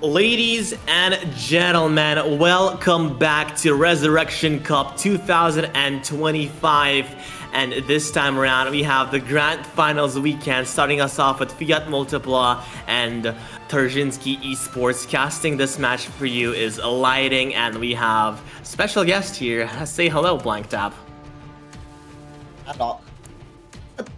Ladies and gentlemen, welcome back to Resurrection Cup 2025. And this time around, we have the Grand Finals weekend, starting us off with FIAT Multipla and Tarczynski esports. Casting this match for you is Lighting, and we have special guest here. Say hello, Blank Tap. Hello.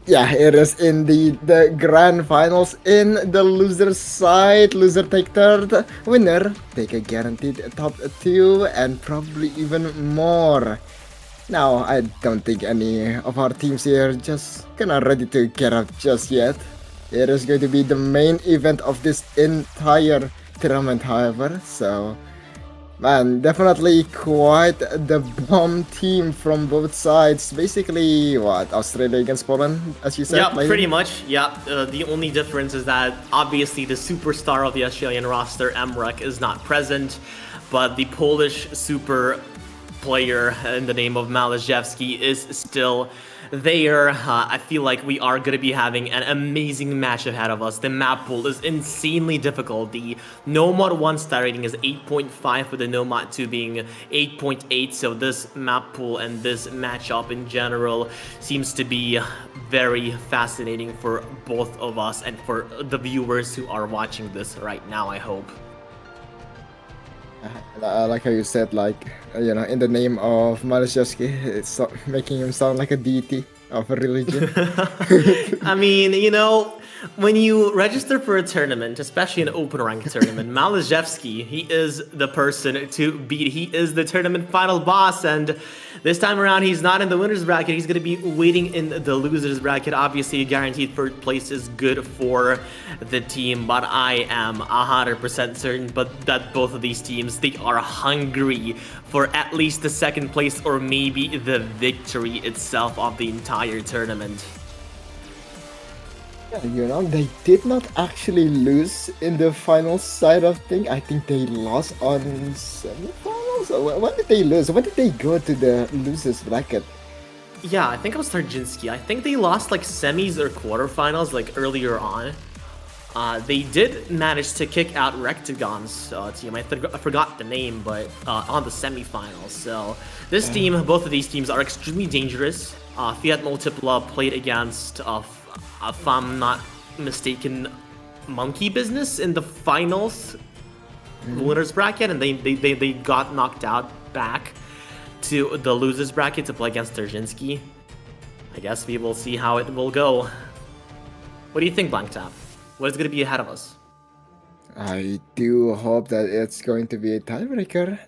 Yeah, it is indeed the Grand Finals in the loser side. Loser take third, winner take a guaranteed top 2 and probably even more. Now, I don't think any of our teams here just kinda ready to get up just yet. It is going to be the main event of this entire tournament, however, so man, definitely quite the bomb team from both sides. Basically, what, Australia against Poland, as you said? Yeah, pretty much. Yeah, the only difference is that obviously the superstar of the Australian roster, Emrek, is not present, but the Polish super player in the name of Malazewski is still there. I feel like we are going to be having an amazing match ahead of us. The map pool is insanely difficult. The Nomad 1 star rating is 8.5 with the Nomad 2 being 8.8. So this map pool and this matchup in general seems to be very fascinating for both of us and for the viewers who are watching this right now, I hope. I like how you said, like, you know, in the name of Malazewski, it's making him sound like a deity of a religion. I mean, you know, when you register for a tournament, especially an open rank tournament, Malazewski, he is the person to beat. He is the tournament final boss, and this time around, he's not in the winner's bracket. He's going to be waiting in the loser's bracket. Obviously, a guaranteed third place is good for the team, but I am 100% certain that both of these teams, they are hungry for at least the second place or maybe the victory itself of the entire tournament. Yeah, you know, they did not actually lose in the final side of things. I think they lost on semifinals. When did they lose? When did they go to the losers bracket? Yeah, I think it was Tarczynski. I think they lost like semis or quarterfinals like earlier on. They did manage to kick out Rectagon's team. I forgot the name, but on the semifinals. So this team, both of these teams are extremely dangerous. FIAT Multipla played against, if I'm not mistaken, Monkey Business in the finals winners bracket, and they got knocked out back to the losers bracket to play against Tarczynski. I guess we will see how it will go. What do you think, Blank Tap? What is going to be ahead of us? I do hope that it's going to be a tiebreaker.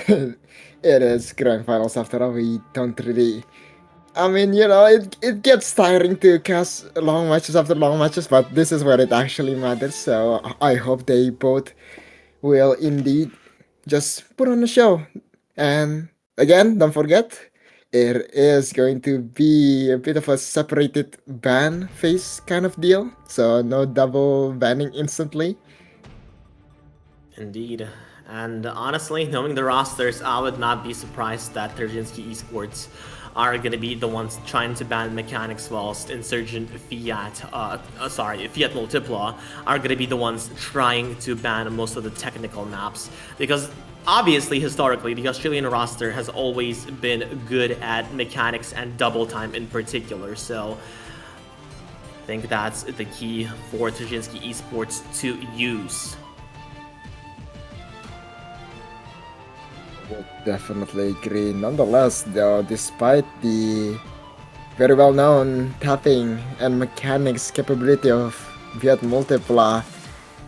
It is Grand Finals after all. We don't really... I mean, you know, it gets tiring to cast long matches after long matches, but this is where it actually matters. So I hope they both will indeed just put on a show. And again, don't forget, it is going to be a bit of a separated ban phase kind of deal. So no double banning instantly. Indeed. And honestly, knowing the rosters, I would not be surprised that Tarczynski esports are going to be the ones trying to ban mechanics, whilst Insurgent FIAT Multipla are going to be the ones trying to ban most of the technical maps. Because obviously, historically, the Australian roster has always been good at mechanics and double time in particular. So I think that's the key for Tarczynski esports to use. Would definitely agree. Nonetheless, though, despite the very well-known tapping and mechanics capability of FIAT Multipla,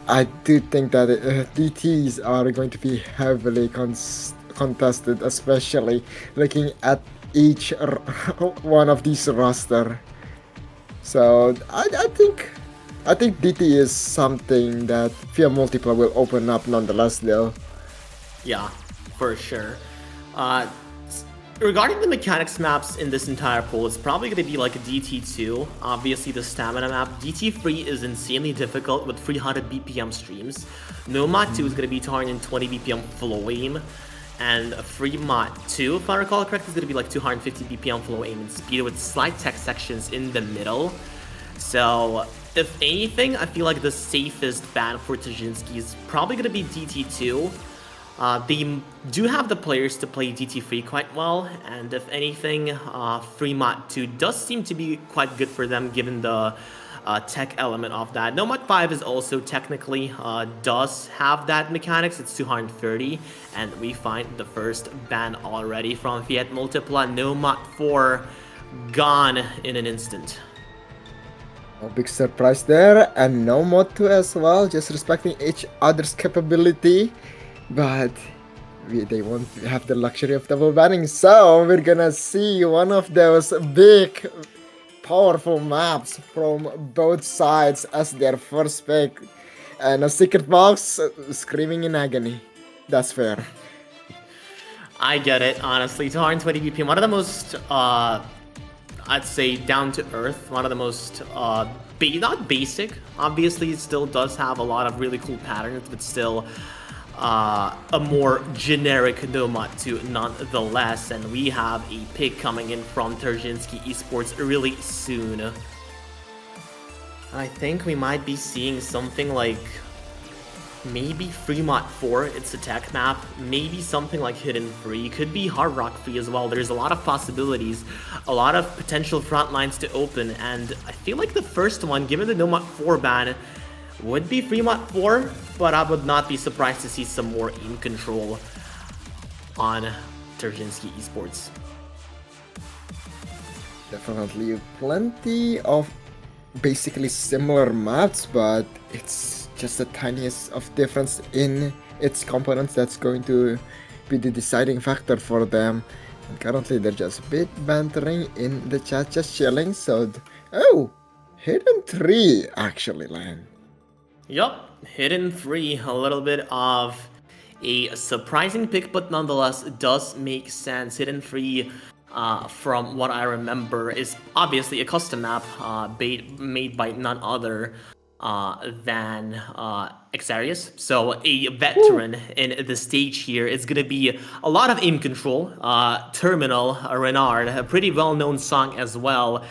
I do think that DTs are going to be heavily contested, especially looking at each one of these roster. So I think DT is something that FIAT Multipla will open up nonetheless, though. Yeah, for sure. Regarding the mechanics maps in this entire pool, it's probably going to be like a DT2. Obviously, the stamina map. DT3 is insanely difficult with 300 BPM streams. Nomad 2 is going to be 220 BPM flow aim. And Fremont 2, if I recall correctly, is going to be like 250 BPM flow aim and speed with slight tech sections in the middle. So if anything, I feel like the safest ban for Tarczynski is probably going to be DT2. They do have the players to play DT3 quite well, and if anything, FIAT 2 does seem to be quite good for them given the tech element of that. Nomad 5 is also technically does have that mechanics. It's 230, and we find the first ban already from FIAT Multipla. Nomad 4 gone in an instant. A big surprise there, and no mod 2 as well, just respecting each other's capability. But they won't have the luxury of double banning, so we're gonna see one of those big, powerful maps from both sides as their first pick. And a secret box screaming in agony. That's fair. I get it, honestly. 220 BPM, one of the most, I'd say, down-to-earth, one of the most, not basic. Obviously, it still does have a lot of really cool patterns, but still a more generic Nomad 2 nonetheless. And we have a pick coming in from tarczynski esports really soon. I think we might be seeing something like maybe FIAT 4, it's a tech map, maybe something like Hidden Free, could be Hard Rock Free as well. There's a lot of possibilities, a lot of potential front lines to open, and I feel like the first one, given the Nomad 4 ban, would be FIAT 4, but I would not be surprised to see some more aim control on tarczynski esports. Definitely plenty of basically similar maps, but it's just the tiniest of difference in its components that's going to be the deciding factor for them. And currently they're just a bit bantering in the chat, just chilling. So, oh, Hidden 3 actually land. Yup, Hidden 3, a little bit of a surprising pick, but nonetheless does make sense. Hidden 3, from what I remember, is obviously a custom map made by none other than Xarius. So a veteran in the stage here is going to be a lot of aim control. Terminal, Renard, a pretty well-known song as well.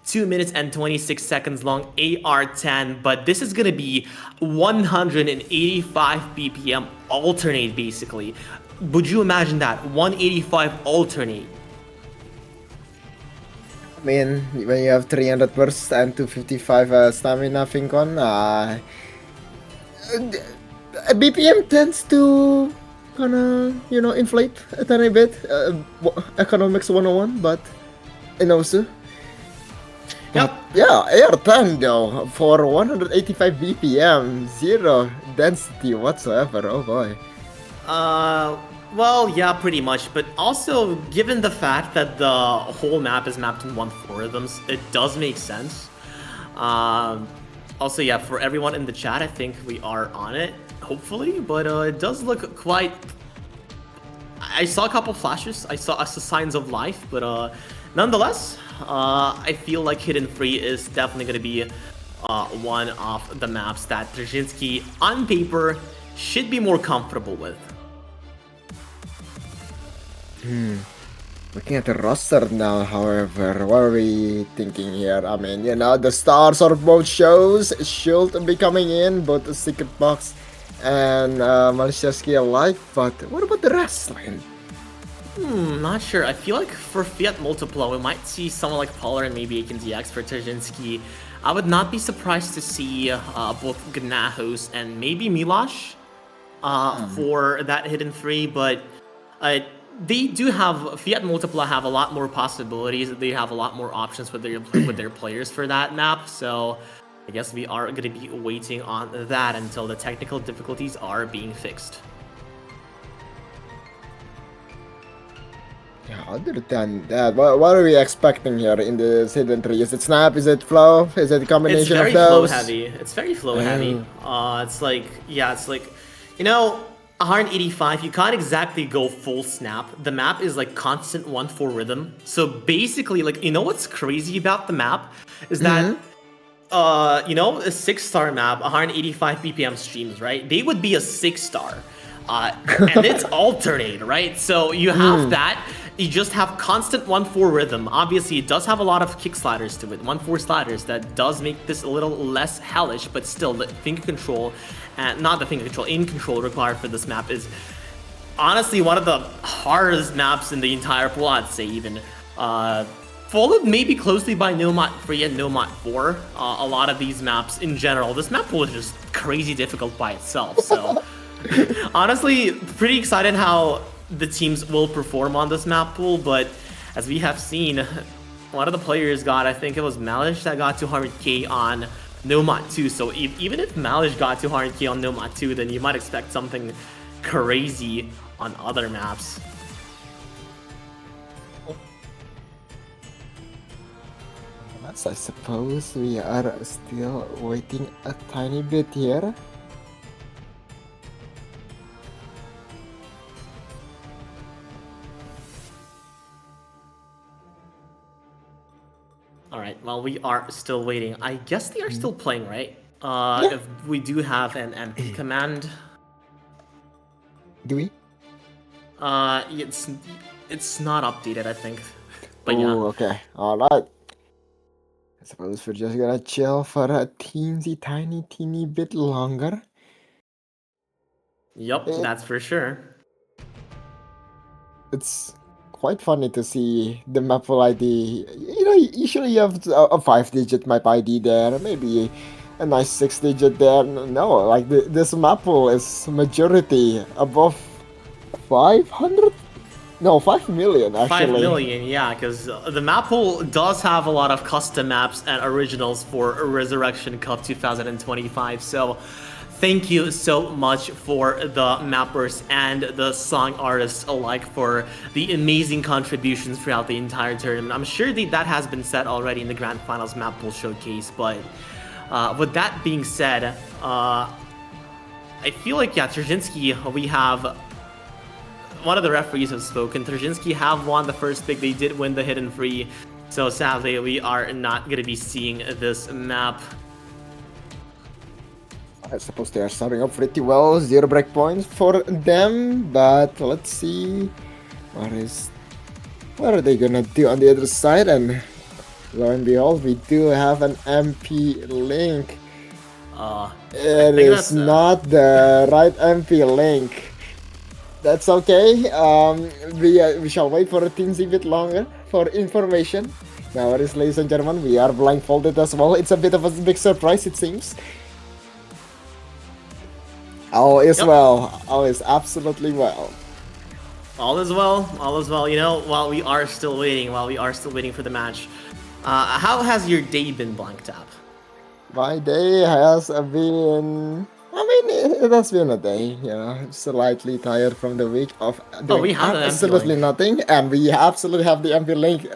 2 minutes and 26 seconds long, AR10, but this is going to be 185 BPM alternate, basically. Would you imagine that? 185 alternate. I mean, when you have 300 burst and 255 stamina Fincon, BPM tends to kinda, inflate a tiny bit. Economics 101, but also. Yep. Yeah, AR10 though, for 185 BPM, zero density whatsoever, oh boy. Well, yeah, pretty much, but also, given the fact that the whole map is mapped in 1/4 rhythms, it does make sense. Also, yeah, for everyone in the chat, I think we are on it, hopefully, but it does look quite... I saw a couple flashes, I saw signs of life, but nonetheless, I feel like Hidden Free is definitely going to be one of the maps that tarczynski, on paper, should be more comfortable with. Looking at the roster now, however, what are we thinking here? I mean, the stars of both shows should be coming in, both the Secret Box and Malishevsky alike, but what about the rest, man? Not sure. I feel like for FIAT Multipla, we might see someone like Polar and maybe AKNZX for tarczynski. I would not be surprised to see both Gnahos and maybe Milosh for that Hidden Free, but they do have, FIAT Multipla have a lot more possibilities. They have a lot more options with their players for that map, so I guess we are going to be waiting on that until the technical difficulties are being fixed. Yeah, other than that, what are we expecting here in the Hidden 3? Is it Snap? Is it Flow? Is it a combination of those? It's very flow heavy. It's very flow heavy. It's like, 185, you can't exactly go full Snap. The map is like constant 1/4 rhythm. So basically, what's crazy about the map is that, a 6-star map, 185 BPM streams, right? They would be a 6-star. And it's alternate, right? So you have that. you just have constant 1-4 rhythm. Obviously, it does have a lot of kick sliders to it, 1-4 sliders that does make this a little less hellish, but still the finger control, and not the finger control, aim control required for this map is honestly one of the hardest maps in the entire pool, I'd say even. Followed maybe closely by Nomad 3 and Nomad 4. A lot of these maps in general, this map pool is just crazy difficult by itself, so honestly, pretty excited how the teams will perform on this map pool, but as we have seen, one of the players got, I think it was Malish that got 200k on Nomad 2, so even if Malish got 200k on Nomad 2, then you might expect something crazy on other maps. Yes, I suppose we are still waiting a tiny bit here. Alright, well, we are still waiting. I guess they are still playing, right? If we do have an MP command. Do we? It's not updated, I think. But yeah. Okay. Alright. I suppose we're just gonna chill for a teeny bit longer. Yup, that's for sure. It's quite funny to see the map pool ID. You know, usually you have a 5-digit map ID there, maybe a nice 6-digit there. No, like this map pool is majority above 500? No, 5 million actually. 5 million, yeah, because the map pool does have a lot of custom maps and originals for Resurrection Cup 2025, so thank you so much for the mappers and the song artists alike for the amazing contributions throughout the entire tournament. I'm sure that has been said already in the Grand Finals map pool showcase, but with that being said, I feel like, yeah, Tarczynski, we have one of the referees have spoken. Tarczynski have won the first pick. They did win the hidden free. So sadly, we are not going to be seeing this map. I suppose they are starting off pretty well. 0 breakpoints for them. But let's see what are they gonna do on the other side. And lo and behold, we do have an MP link. It is not the right MP link. That's okay. We shall wait for a teensy bit longer for information. Now, ladies and gentlemen, we are blindfolded as well. It's a bit of a big surprise, it seems. All is well. All is absolutely well. All is well. All is well. You know, while we are still waiting for the match, how has your day been, Blank Tap? My day has been... I mean, it has been a day, you know, slightly tired from the week of doing we have absolutely nothing, and we absolutely have the MP link.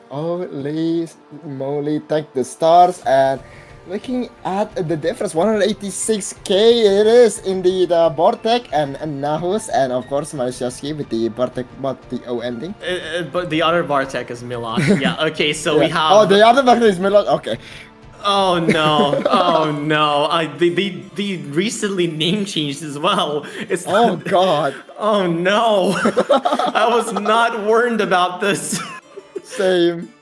Holy moly, thank the stars, and looking at the difference, 186k it is indeed Bartek and Nahus, and of course Malaysiaski with the Bartek but the O ending. But the other Bartek is Milosh. Yeah, okay, so we have... Oh, the other Bartek is Milosh, okay. Oh no! Oh no! They recently name changed as well. It's oh god! Oh no! I was not warned about this. Same.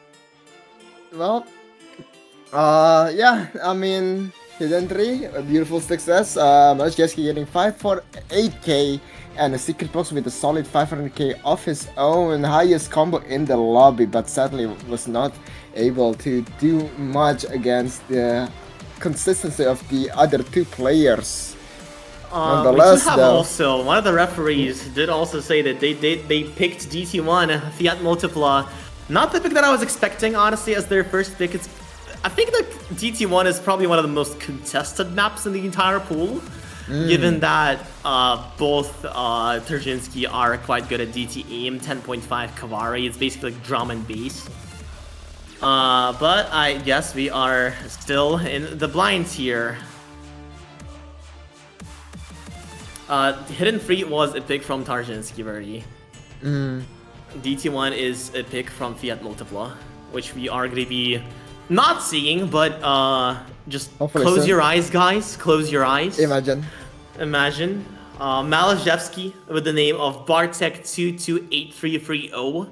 Well, yeah. I mean, hidden 3, a beautiful success. Malaysiaski getting 548k and a secret box with a solid 500k of his own, highest combo in the lobby, but sadly was not able to do much against the consistency of the other two players. Nonetheless, though, also one of the referees did also say that they picked DT1 FIAT Multipla, not the pick that I was expecting, honestly, as their first pick. I think that DT1 is probably one of the most contested maps in the entire pool, given that both Tarczynski are quite good at DT aim, 10.5 Kavari. It's basically like drum and bass. But I guess we are still in the blinds here. Hidden Free was a pick from Tarczynski already. DT1 is a pick from FIAT Multipla, which we are going to be not seeing, but just hopefully close your eyes, guys. Close your eyes. Imagine. Malazhevsky with the name of Bartek22830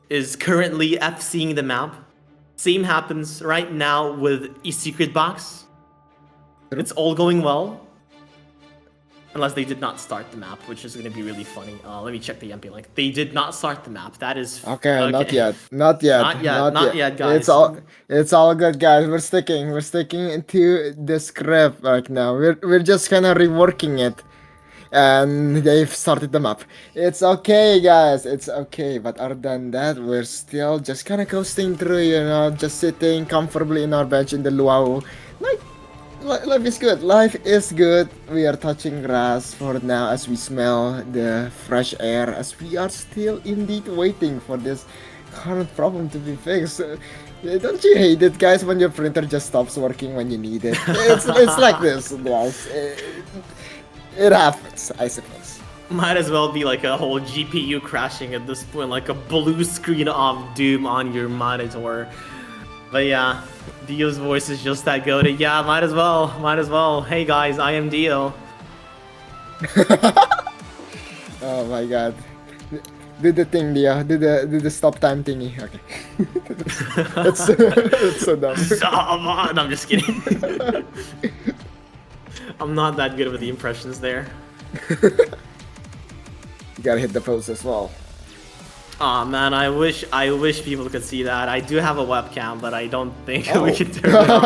is currently FCing the map. Same happens right now with a secret box. It's all going well. Unless they did not start the map, which is going to be really funny. Let me check the MP link. They did not start the map. That is... Okay, not yet. Not yet. Not yet, guys. It's all good, guys. We're sticking to the script right now. We're just kind of reworking it. And they've started the map. It's okay, guys. It's okay. But other than that, we're still just kind of coasting through, you know, just sitting comfortably in our bench in the luau. Like, life is good. Life is good. We are touching grass for now as we smell the fresh air, as we are still indeed waiting for this current problem to be fixed. Don't you hate it, guys, when your printer just stops working when you need it? It's like this, guys. It happens, I suppose. Might as well be like a whole GPU crashing at this point, like a blue screen of doom on your monitor. But yeah, Dio's voice is just that goated. Yeah, might as well. Hey guys, I am Dio. Oh my god. Do the thing, Dio. Do the stop time thingy. Okay. That's so dumb. Come on, I'm just kidding. I'm not that good with the impressions there. You gotta hit the post as well. Aw, man, I wish people could see that. I do have a webcam, but I don't think we can turn it on.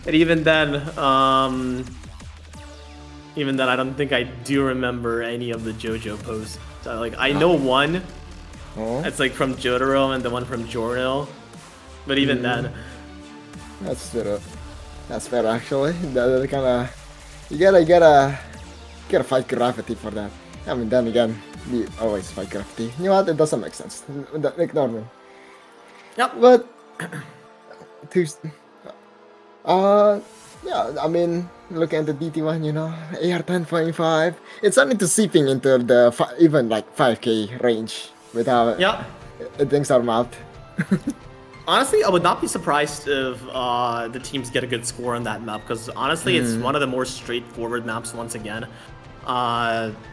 But and even then, I don't think I do remember any of the JoJo posts. So, like, I know one. It's like from Jotaro and the one from Jorno. But even then, that's fair actually. That kind of you gotta fight gravity for that. I mean, then again, we always fight gravity. You know what? It doesn't make sense. Ignore me. Yep. But yeah. I mean, looking at the DT1, you know, AR 10.5. It's starting to seeping into the even like 5K range without things are mapped. Honestly, I would not be surprised if the teams get a good score on that map, because honestly, it's one of the more straightforward maps once again.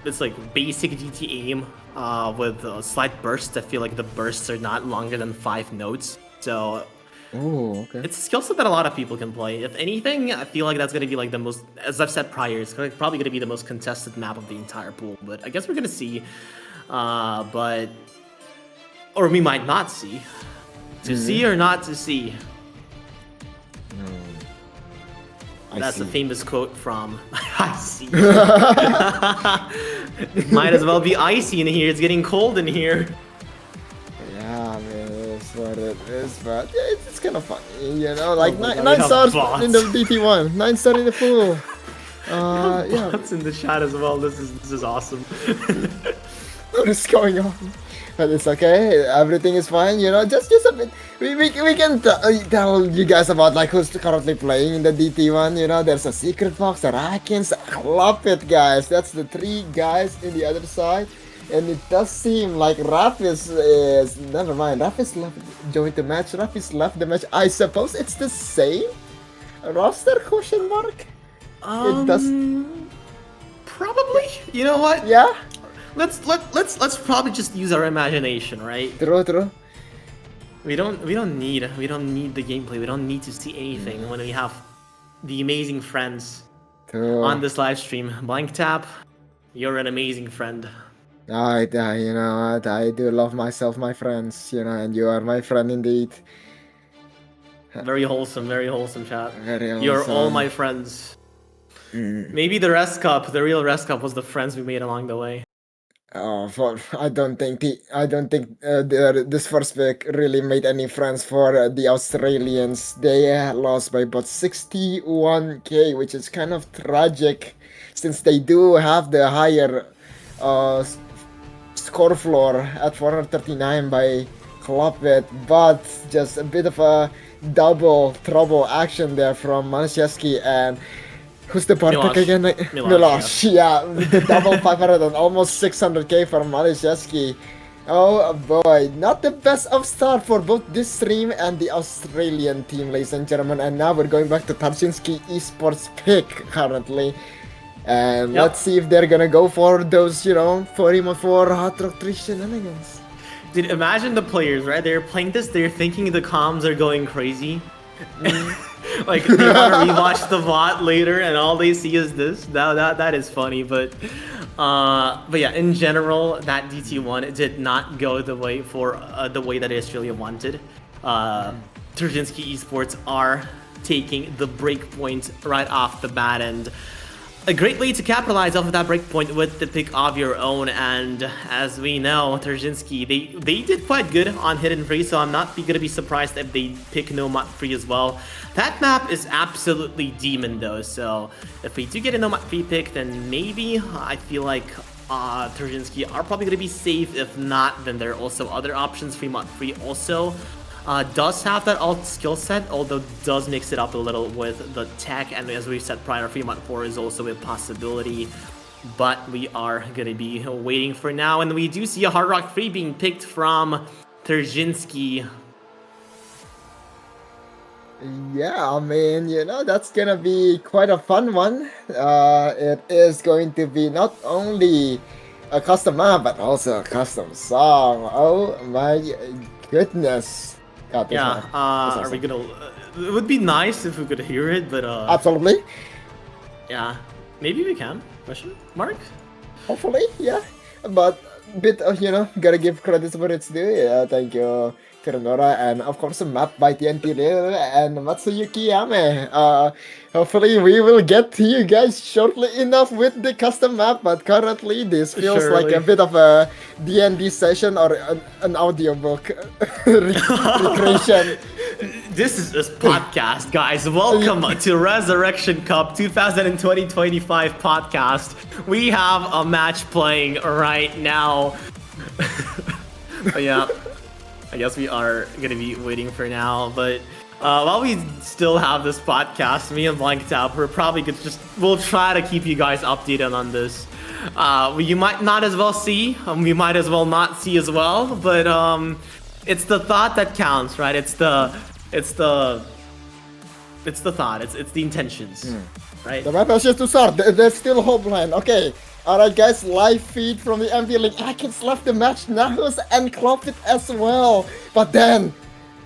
It's like basic DT aim with slight bursts. I feel like the bursts are not longer than 5 nodes. So it's a skill set that a lot of people can play. If anything, I feel like that's going to be like the most, as I've said prior, it's probably going to be the most contested map of the entire pool. But I guess we're going to see. Or we might not see. To see or not to see? That's a famous quote from I see. It might as well be icy in here. It's getting cold in here. Yeah, I mean, it's what it is, but it's kind of funny, you know? Like, 9 stars in the DT1, 9 stars in the pool. Yeah. Bots in the chat as well. This is awesome. What is going on? But it's okay, everything is fine, you know, just a bit, we can tell you guys about like who's currently playing in the DT1, you know, there's a secret box, the Rakins, love it guys, that's the 3 guys in the other side, and it does seem like Rafis is, never mind, Rafis joined the match, Rafis left the match, I suppose it's the same roster, question mark? It does... Probably, you know what? Yeah? Let's probably just use our imagination, right? True. We don't need the gameplay. We don't need to see anything when we have the amazing friends on this live stream. Blank Tap, you're an amazing friend. You know what? I do love myself, my friends, you know, and you are my friend indeed. Very wholesome, chat. Very wholesome. You're all my friends. Maybe the real rest cup was the friends we made along the way. I don't think this first pick really made any friends for the Australians. They lost by about 61k, which is kind of tragic, since they do have the higher score floor at 439 by Klopit, but just a bit of a double trouble action there from Manishevsky and who's the Bartek again? Milosh, yeah. The double 500 and almost 600k from Malishevsky. Oh boy, not the best of start for both this stream and the Australian team, ladies and gentlemen. And now we're going back to Tarczynski esports pick currently. And Yep. let's see if they're gonna go for those, 4-4 Hot Rock 3 shenanigans. Dude, imagine the players, right? They're playing this, they're thinking the comms are going crazy. Like, they want to rewatch the VOD later, and all they see is this. That is funny, but yeah, in general, that DT1 did not go the way that Australia wanted. Tarczynski Esports are taking the breakpoint right off the bat, and a great way to capitalize off of that breakpoint with the pick of your own. And as we know, Tarczynski, they did quite good on Hidden Free, so I'm not gonna be surprised if they pick Nomad Free as well. That map is absolutely demon though, so if we do get a Nomad Free pick, then maybe I feel like Tarczynski are probably gonna be safe. If not, then there are also other options. Fremont Free also does have that alt skill set, although does mix it up a little with the tech, and as we said prior, Fremont 4 is also a possibility, but we are gonna be waiting for now, and we do see a Hard Rock Free being picked from Tarczynski. Yeah, I mean, that's gonna be quite a fun one. It is going to be not only a custom map, but also a custom song. Oh my goodness. God, Yeah, awesome. are we gonna... it would be nice if we could hear it, but Absolutely. yeah, maybe we can? Question mark? Hopefully, yeah. But bit of, gotta give credit where it's due. Yeah, thank you, Kiranora, and of course a map by TNT Lil and Matsuyuki Yame. Hopefully we will get to you guys shortly enough with the custom map, but currently this feels like a bit of a D&D session or an audiobook recreation. This is a podcast, guys. Welcome to Resurrection Cup 2020-25 podcast. We have a match playing right now. But yeah, I guess we are gonna be waiting for now. But while we still have this podcast, me and Blanked Out, we're probably we'll try to keep you guys updated on this. You might not as well see, we might as well not see as well, but it's the thought that counts, right? It's the thought, it's the intentions, right? The map has just to start. There's still hope, man. Okay. Alright guys, live feed from the MV Link. Akins left the match, Nahus and Clopit as well. But then,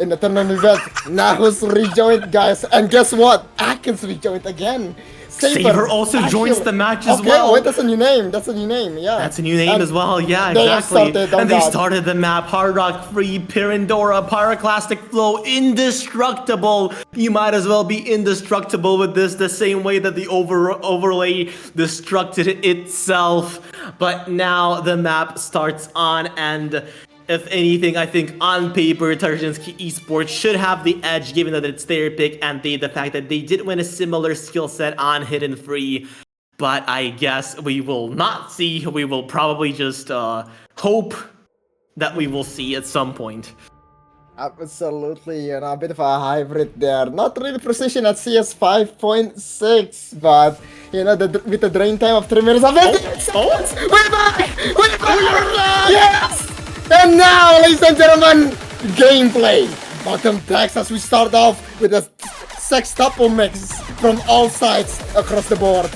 in the tournament event, Nahus rejoined, guys. And guess what? Akins rejoined again. Saber also joins the match as well. Okay, wait, that's a new name. That's a new name, yeah. That's a new name as well, yeah, exactly. They started the map, Hard Rock Free, Pirindora, Pyroclastic Flow, indestructible. You might as well be indestructible with this, the same way that the overlay destructed itself. But now the map starts on, and if anything, I think on paper, Tarczynski Esports should have the edge, given that it's their pick and the fact that they did win a similar skill set on Hidden Free. But I guess we will not see. We will probably just hope that we will see at some point. Absolutely, a bit of a hybrid there. Not really precision at CS 5.6, but with the drain time of 3 minutes of we're back! We're back! Yes! And now, ladies and gentlemen, gameplay. Bottom decks as we start off with a sextuple mix from all sides across the board.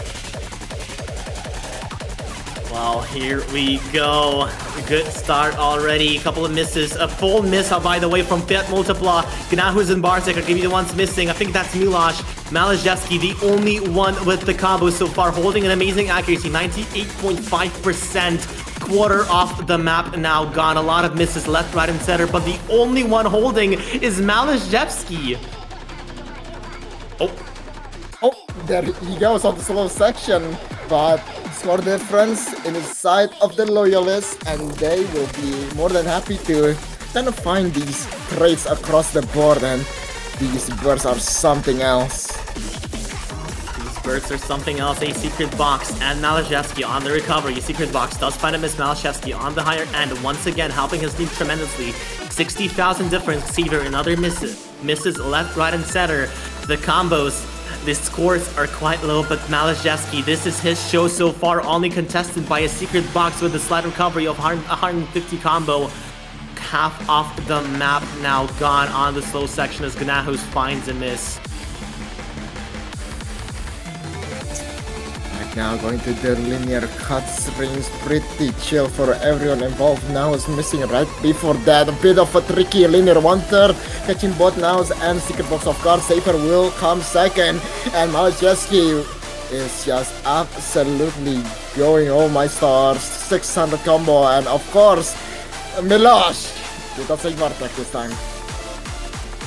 Well, here we go. Good start already. A couple of misses. A full miss, by the way, from FIAT Multipla. Gnahus and Bartek are going to be the ones missing. I think that's Milosh. Malajevsky, the only one with the combo so far, holding an amazing accuracy, 98.5%. Quarter off the map now gone. A lot of misses left, right, and center, but the only one holding is Malajevsky. Oh, there he goes on the slow section, but score difference in the side of the loyalists, and they will be more than happy to kind of find these trades across the board, and these bursts are something else. Bursts or something else, a secret box, and Malajevsky on the recovery. Secret box does find a miss. Malajevsky on the higher end, once again helping his team tremendously. 60,000 difference. Seaver, another misses left, right, and center. The combos, the scores are quite low, but Malajevsky, this is his show so far, only contested by a secret box with a slight recovery of 150 combo. Half off the map now gone on the slow section as Gnahus finds a miss. Now going to the linear cutscenes, pretty chill for everyone involved. Now is missing right before that. A bit of a tricky linear 1/3. Catching both Nows and Secret Box of course. Safer will come second. And Malachevsky is just absolutely going, oh my stars. 600 combo and of course, Milosh. Kita say Bartek this time.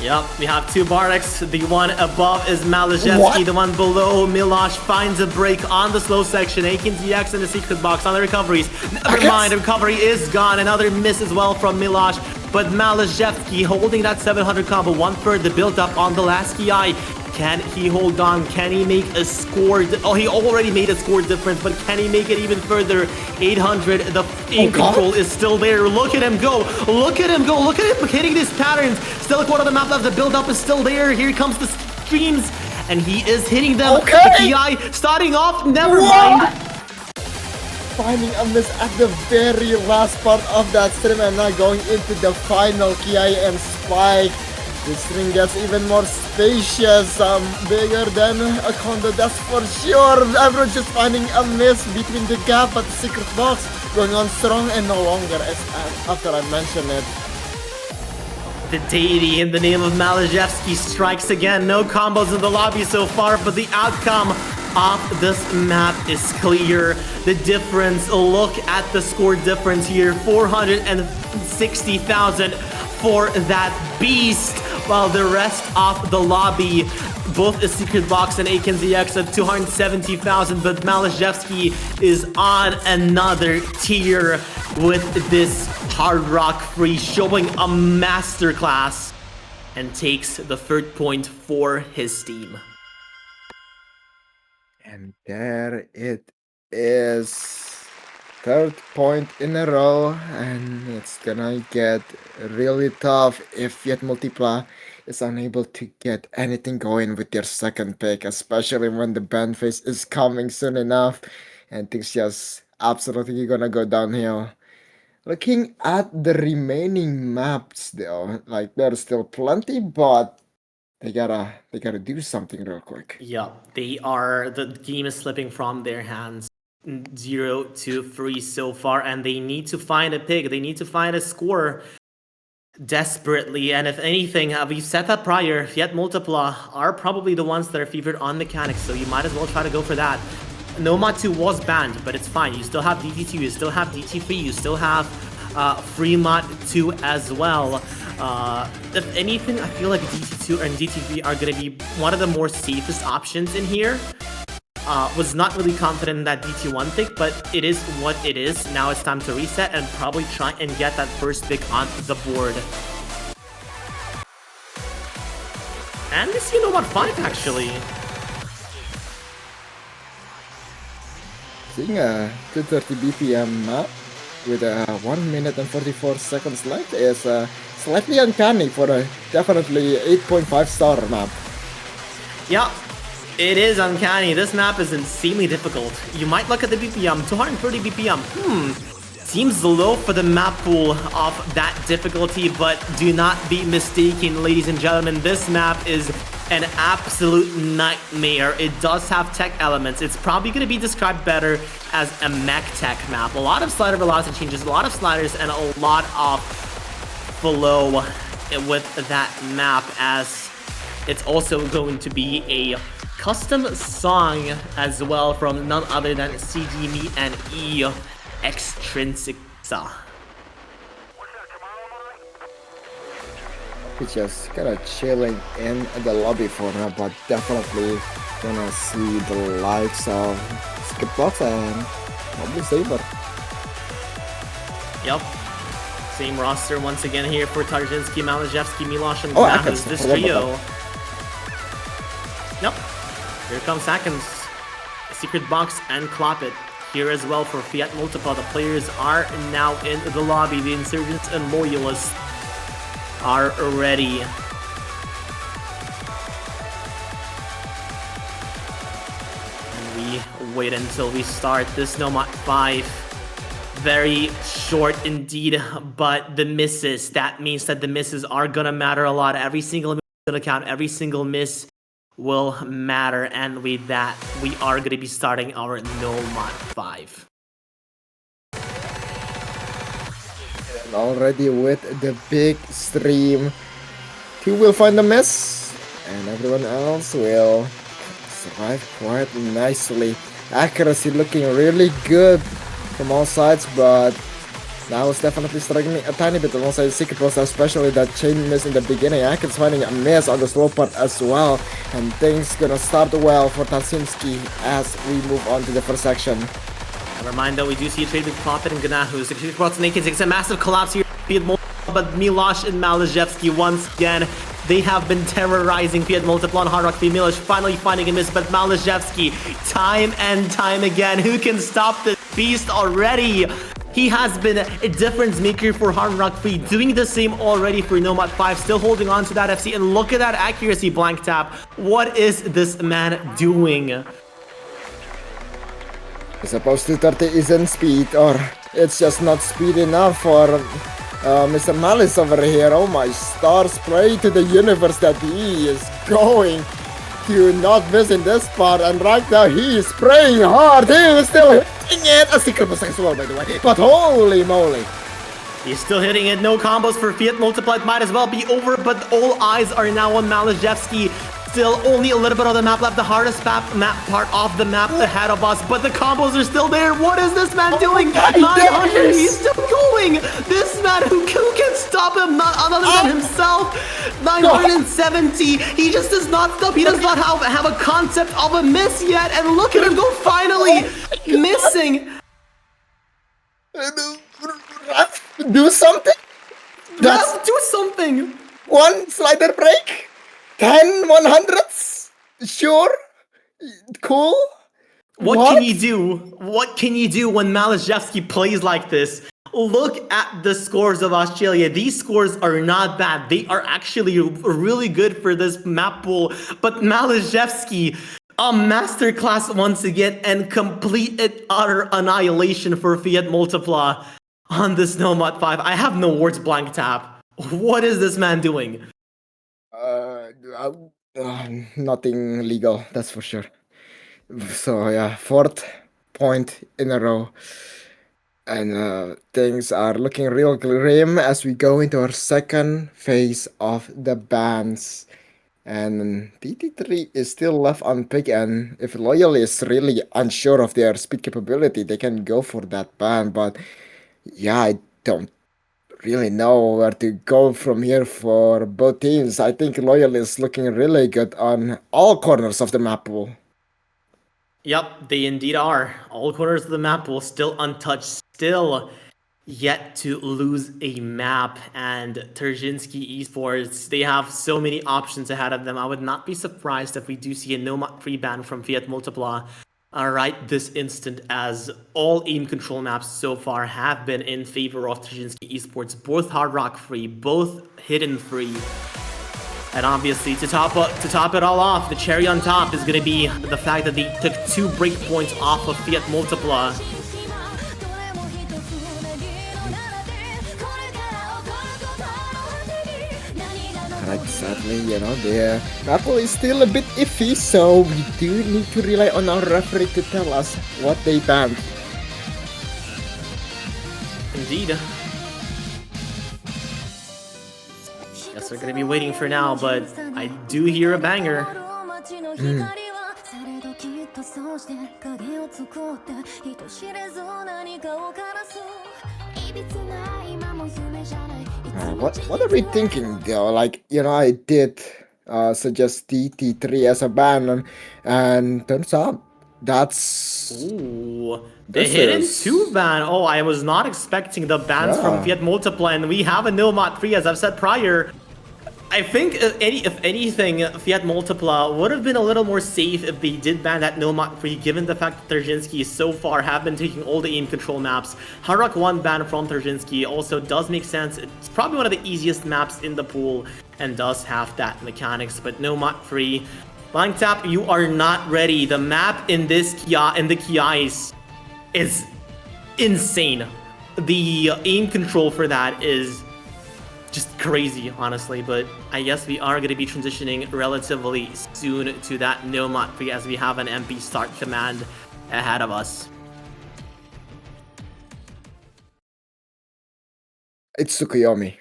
Yep, we have two Barteks. The one above is Malachevsky. The one below, Milosh, finds a break on the slow section. AKNZX in the secret box on the recoveries. Never mind, the recovery is gone. Another miss as well from Milosh. But Malachevsky holding that 700 combo. 1/3 the build up on the last KI. Can he hold on? Can he make a score? Oh, he already made a score difference, but can he make it even further? 800, the aim control is still there. Look at him go. Look at him go. Look at him hitting these patterns. Still a quarter of the map left. The build-up is still there. Here comes the streams, and he is hitting them. Okay. The KI starting off. Never mind. Finding a miss at the very last part of that stream and now going into the final KI and Spike. This ring gets even more spacious, bigger than a condo, that's for sure. Everyone just finding a miss between the gap, but the secret box going on strong and no longer as after I mentioned it. The deity in the name of Malachevsky strikes again. No combos in the lobby so far, but the outcome of this map is clear. The difference, look at the score difference here, 460,000 for that beast, while the rest of the lobby, both the secret box and AKNZX at 270,000, but Malachevsky is on another tier with this Hard Rock Free, showing a masterclass, and takes the third point for his team. And there it is. Third point in a row, and it's gonna get really tough if FIAT Multipla is unable to get anything going with their second pick, especially when the ban phase is coming soon enough, and things just absolutely gonna go downhill. Looking at the remaining maps though, like there's still plenty, but they gotta do something real quick. Yeah, the game is slipping from their hands. 0 to 3 so far, and they need to find a pick. They need to find a score desperately. And if anything, we've said that prior, FIAT Multipla are probably the ones that are favored on mechanics, so you might as well try to go for that. Nomad 2 was banned, but it's fine. You still have DT2, you still have DT3, you still have Fremont 2 as well. If anything, I feel like DT2 and DT3 are going to be one of the more safest options in here. Was not really confident in that DT1 pick, but it is what it is. Now it's time to reset and probably try and get that first pick on the board. And this, you know what, 5 actually. Seeing a 230 BPM map with 1 minute and 44 seconds left is slightly uncanny for a definitely 8.5 star map. Yeah. It is uncanny. This map is insanely difficult. You might look at the BPM, 230 BPM. Seems low for the map pool of that difficulty, but do not be mistaken, ladies and gentlemen. This map is an absolute nightmare. It does have tech elements. It's probably going to be described better as a mech tech map. A lot of slider velocity changes, a lot of sliders, and a lot of flow with that map, as it's also going to be a custom song as well from none other than CG Me and E Extrinsica. It's just kind of chilling in the lobby for now, but definitely gonna see the likes of Skipbox and probably Saber. Yep. Same roster once again here for Tarczynski, Malachevsky, Milosh, and Atkins, this trio. Yep. Here comes Atkins. Secret Box and Clop It here as well for FIAT Multipla. The players are now in the lobby. The Insurgents and Loyalists are ready. And we wait until we start this Nomad 5. Very short indeed, but the misses, that means that the misses are gonna matter a lot. Every single miss is gonna count. Every single miss will matter. And with that, we are going to be starting our Nomad 5. And already with the big stream, 2 will find the miss, and everyone else will survive quite nicely. Accuracy looking really good from all sides, but now it's definitely struggling a tiny bit alongside Secret Rose, especially that chain miss in the beginning. Akira's finding a miss on the slow part as well, and things gonna start well for tarczynski as we move on to the first section. A reminder, we do see a trade with Profit and Ganahu. Secret Rose naked takes a massive collapse here. But Milosh and Malazhevsky once again, they have been terrorizing FIAT Multipla and Hard Rock Free. Milosh finally finding a miss, but Malazhevsky, time and time again, who can stop this beast already? He has been a difference maker for Hard Rock Free, doing the same already for Nomad 5, still holding on to that FC, and look at that accuracy, Blank Tap. What is this man doing? I suppose 230 isn't speed, or it's just not speed enough for Mr. Malice over here. Oh my stars, pray to the universe that he is going to not miss in this part, and right now he is praying hard. He is still hitting it. A secret was as well, by the way, but holy moly. He's still hitting it. No combos for FIAT Multipla. It might as well be over, but all eyes are now on Malazhevsky. Still only a little bit of the map left, the hardest map part of the map ahead of us, but the combos are still there. What is this man doing? 900, he's still going. This man, who can stop him? Not other than himself. 970, he just does not stop. He does not have a concept of a miss yet, and look at him go finally missing. Do something. Let's do something. One slider break. 10 100s? Sure? Cool? What can you do? What can you do when Malazhevsky plays like this? Look at the scores of Australia. These scores are not bad. They are actually really good for this map pool. But Malazhevsky, a masterclass once again, and complete and utter annihilation for FIAT Multipla on this Nomad 5. I have no words, Blank Tap. What is this man doing? Nothing legal, that's for sure. So yeah, 4th point in a row, and things are looking real grim as we go into our second phase of the bans. And TT3 is still left unpicked, and if Loyal is really unsure of their speed capability, they can go for that ban. But yeah, I don't really know where to go from here for both teams. I think Loyal is looking really good on all corners of the map pool. Yep, they indeed are. All corners of the map will still untouched, still yet to lose a map. And Tarczynski Esports, they have so many options ahead of them. I would not be surprised if we do see a Nomad free ban from FIAT Multipla right this instant, as all aim control maps so far have been in favor of Tarczynski Esports, both Hard Rock free, both hidden free. And obviously, to top it all off, the cherry on top is going to be the fact that they took 2 breakpoints off of FIAT Multipla. Right, sadly, you know, the map pool is still a bit iffy, so we do need to rely on our referee to tell us what they banned. Indeed. Guess we're gonna be waiting for now, but I do hear a banger. What are we thinking though? Like, you know, I did suggest TT3 as a ban, and turns out that's... Ooh, the hidden 2 ban. Oh, I was not expecting the bans from FIAT Multipla, and we have a Nomad 3, as I've said prior. I think if anything, FIAT Multipla would have been a little more safe if they did ban that Nomad 3, given the fact that Tarczynski so far have been taking all the aim control maps. Hard Rock 1 ban from Tarczynski also does make sense. It's probably one of the easiest maps in the pool and does have that mechanics, but Nomad 3. Blank Tap, you are not ready. The map in this Kiais is insane. The aim control for that is just crazy, honestly. But I guess we are going to be transitioning relatively soon to that Nomad free as we have an MP start command ahead of us. It's Tsukuyomi.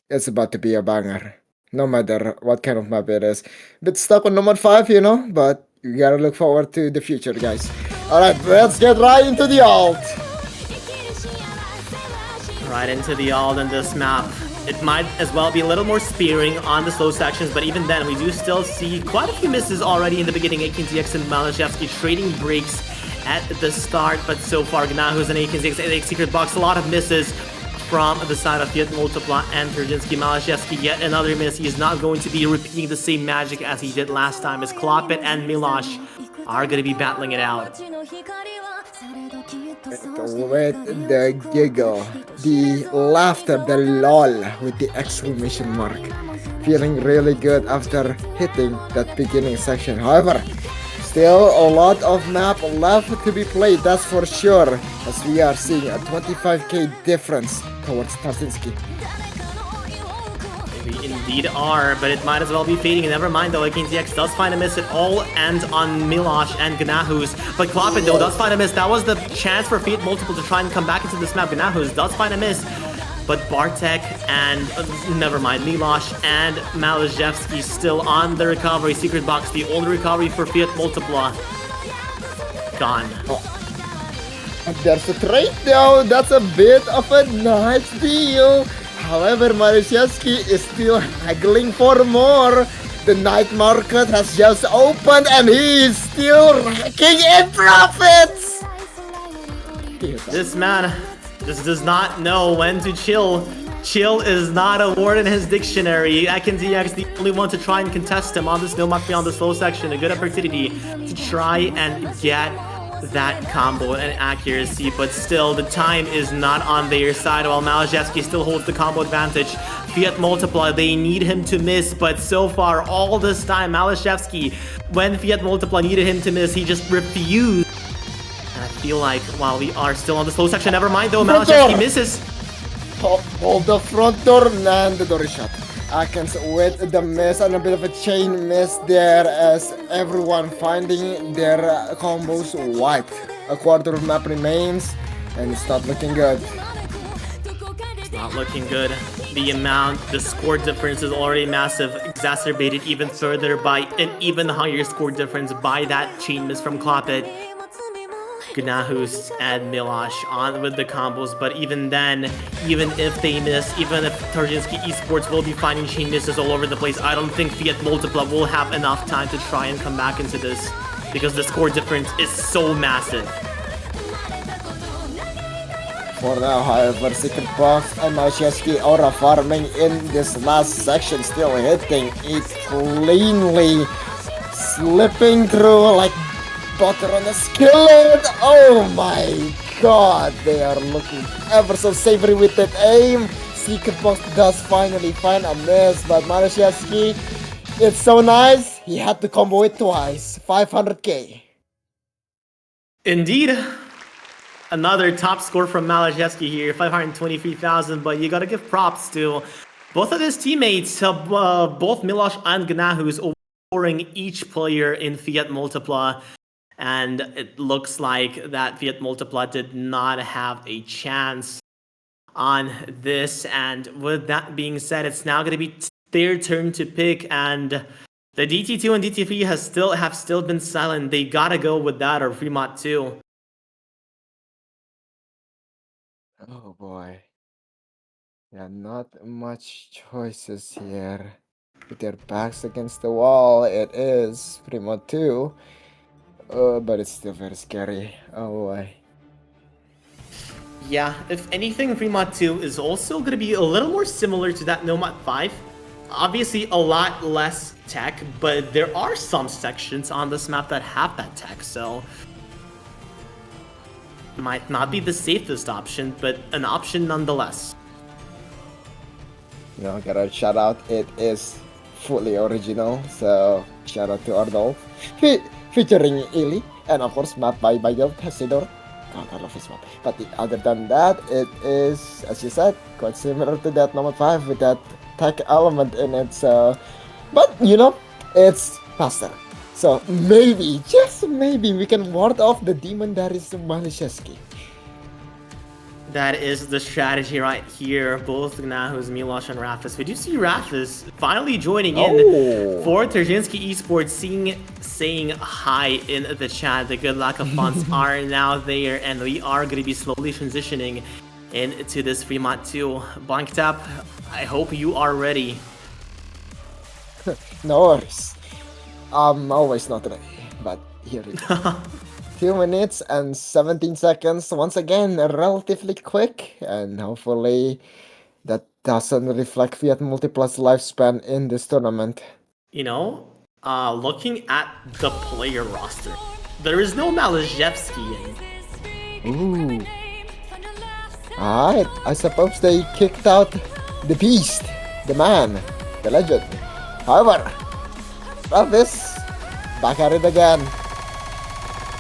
It's about to be a banger. No matter what kind of map it is. Bit stuck on number 5, you know, but you gotta look forward to the future, guys. Alright, let's get right into the ult. Right into the ult on this map. It might as well be a little more spearing on the slow sections, but even then, we do still see quite a few misses already in the beginning. AKTX and Malashevsky trading breaks at the start, but so far, Gnahus and AKTX secret box, a lot of misses from the side of FIAT Multipla and tarczynski. Malashevsky, yet another miss. He is not going to be repeating the same magic as he did last time, as Kloppet and Milosh are going to be battling it out. With the giggle, the laughter, the lol with the exclamation mark. Feeling really good after hitting that beginning section. However, still a lot of map left to be played, that's for sure, as we are seeing a 25k difference towards tarczynski. We indeed are, but it might as well be fading. Never mind though, AKTX does find a miss at all and on Milosh and Gnahus. But Kloppet though does find a miss. That was the chance for FIAT Multiple to try and come back into this map. Gnahus does find a miss. But Bartek and, never mind, Milosh and Malashevsky still on the recovery. Secret box, the only recovery for FIAT Multipla. Gone. And there's a trade though, that's a bit of a nice deal. However, Malashevsky is still haggling for more. The night market has just opened and he is still racking in profits. This man just does not know when to chill. Chill is not a word in his dictionary. AKTX the only one to try and contest him on this Nomad free on the slow section. A good opportunity to try and get that combo and accuracy, but still the time is not on their side while Malashevsky still holds the combo advantage. FIAT Multipla, they need him to miss, but so far all this time Malashevsky, when FIAT Multipla needed him to miss, he just refused. And I feel like while we are still on the slow section, never mind though, Malashevsky misses. Hold the front door and the door is shut. Akens with the miss and a bit of a chain miss there as everyone finding their combos wiped. A quarter of map remains and it's not looking good. It's not looking good. The score difference is already massive, exacerbated even further by an even higher score difference by that chain miss from Kloppet. Gnahus and Milosh on with the combos, but even then, even if they miss, even if tarczynski esports will be finding chain misses all over the place, I don't think FIAT Multipla will have enough time to try and come back into this because the score difference is so massive. For now, however, secret box and Malashevsky aura farming in this last section, still hitting it cleanly, slipping through like butter on a skillet. Oh my god, they are looking ever so savory with that aim. Secret box does finally find a miss, but Malashevsky, it's so nice, he had to combo it twice. 500k. Indeed. Another top score from Malashevsky here, 523,000, but you gotta give props to both of his teammates, both Milosh and Gnahus, overpowering each player in FIAT Multipla. And it looks like that FIAT Multipla did not have a chance on this. And with that being said, it's now going to be their turn to pick. And the DT2 and DT3 have still been silent. They got to go with that or Fremont 2. Oh boy. Yeah, not much choices here. With their backs against the wall, it is Primo 2. But it's still very scary. Oh boy. Yeah, if anything, Fremont 2 is also going to be a little more similar to that Nomad 5. Obviously, a lot less tech, but there are some sections on this map that have that tech, so might not be the safest option, but an option nonetheless. You know, gotta shout out, it is fully original, so shout out to Ardolf. Featuring Illy, and of course map by Guild Tessidor. God, I love this map. But other than that, it is, as you said, quite similar to that number 5 with that tech element in it. So, but you know, it's faster. So maybe, just maybe, we can ward off the demon that is Maliszewski. That is the strategy right here. Both Gnahus, Milosh, and Rafis. We do see Rafis finally joining in for Tarczynski Esports, saying hi in the chat. The good luck of funds are now there, and we are going to be slowly transitioning into this FIAT 2. Blank Tap, I hope you are ready. No worries. I'm always not ready, but here we go. 2 minutes and 17 seconds. Once again, relatively quick, and hopefully that doesn't reflect FIAT Multipla's lifespan in this tournament. You know, looking at the player roster, there is no Maliszewski in. Ooh. Alright, I suppose they kicked out the beast, the man, the legend. However, Travis, back at it again.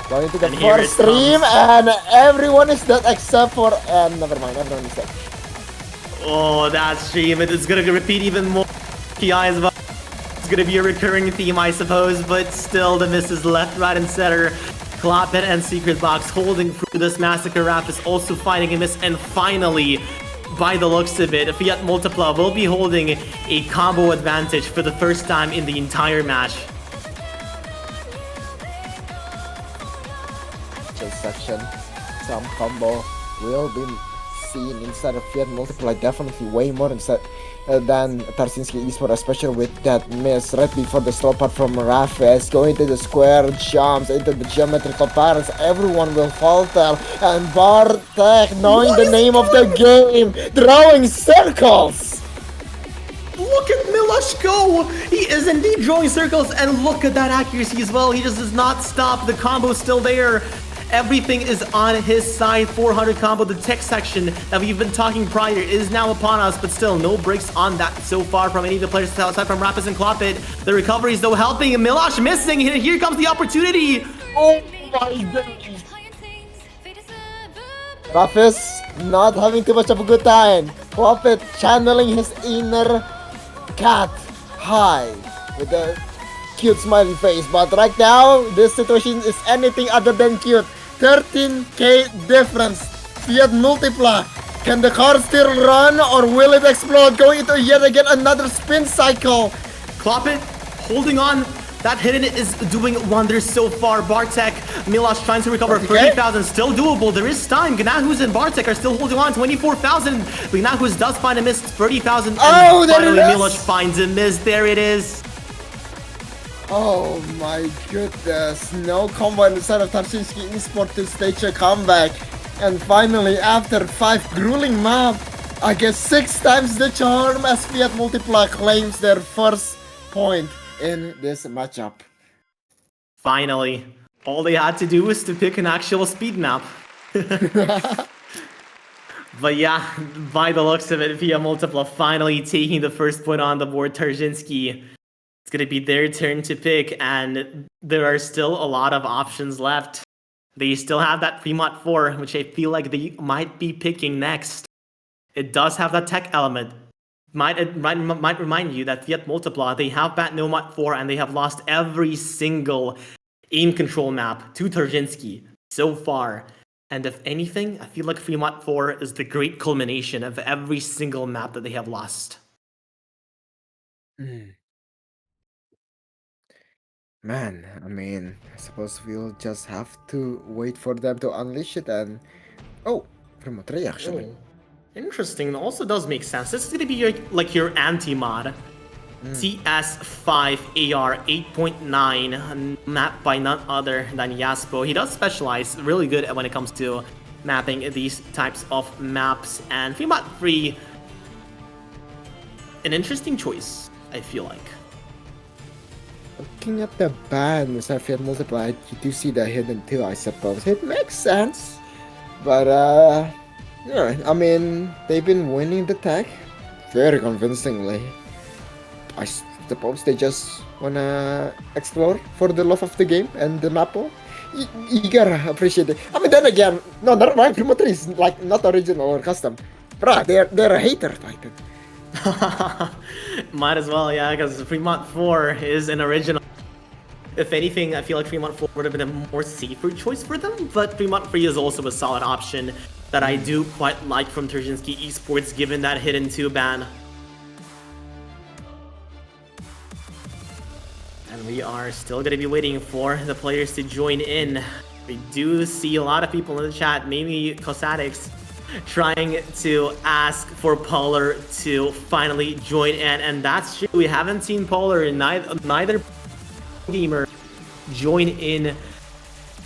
Going to the first stream, and everyone is dead except for... never mind, everyone is dead. Oh, that stream, it is going to repeat even more. PI as well. It's going to be a recurring theme, I suppose, but still the misses left, right, and center. Clopit and Secret Box holding through this massacre. Rap is also finding a miss, and finally, by the looks of it, FIAT Multipla will be holding a combo advantage for the first time in the entire match. Section, some combo will be seen inside of FIAT Multipla, definitely way more inside than Tarczynski Esports, especially with that miss right before the slow part from Rafis, going to the square jumps into the geometrical patterns. Everyone will falter, and Bartek, knowing the name of the game, drawing circles. Look at Milosh go! He is indeed drawing circles, and look at that accuracy as well. He just does not stop. The combo's still there. Everything is on his side. 400 combo. The tech section that we've been talking prior is now upon us, but still no breaks on that so far from any of the players outside from Rapis and Clopit. The recoveries though helping. Milosh missing. Here comes the opportunity. Oh my goodness. Rapis not having too much of a good time. Clopit channeling his inner cat high with a cute smiley face, but right now this situation is anything other than cute. 13k difference. FIAT Multipla, can the car still run or will it explode? Going into yet again another spin cycle. Clopit holding on. That hidden is doing wonders so far. Bartek, Milosh trying to recover 30,000, still doable. There is time. Gnahus and Bartek are still holding on. 24,000. Gnahus does find a miss. 30,000. Oh, there finally, it is. Milosh finds a miss. There it is. Oh my goodness, no combo inside of Tarczynski Esports to stage a comeback. And finally, after 5 grueling maps, I guess 6 times the charm as FIAT Multipla claims their first point in this matchup. Finally, all they had to do was to pick an actual speed map. But yeah, by the looks of it, FIAT Multipla finally taking the first point on the board. Tarczynski, it's going to be their turn to pick, and there are still a lot of options left. They still have that FIAT 4, which I feel like they might be picking next. It does have that tech element. Might remind you that FIAT Multipla, they have that Nomad 4, and they have lost every single aim control map to Tarczynski so far. And if anything, I feel like FIAT 4 is the great culmination of every single map that they have lost. Man, I mean, I suppose we'll just have to wait for them to unleash it and... Oh, remote reaction. Oh, interesting. It also does make sense. This is going to be like your anti-mod. CS5 AR 8.9, mapped by none other than Yaspo. He does specialize really good when it comes to mapping these types of maps. And FIAT 3, an interesting choice, I feel like. Looking at the ban inside FIAT Multipla, you do see the hidden too, I suppose. It makes sense. But, yeah, I mean, they've been winning the tag very convincingly. I suppose they just wanna explore for the love of the game and the map pool. You gotta appreciate it. I mean, then again, no, never mind. Primo 3 is like not original or custom. Bruh, they're a hater Titan. Might as well, yeah, because Fremont 4 is an original. If anything, I feel like Fremont 4 would have been a more safer choice for them, but Fremont 3 is also a solid option that I do quite like from Tarczynski Esports, given that hidden 2 ban. And we are still going to be waiting for the players to join in. We do see a lot of people in the chat, mainly Cosatics, trying to ask for Polar to finally join in, and that's true. We haven't seen Polar in neither gamer join in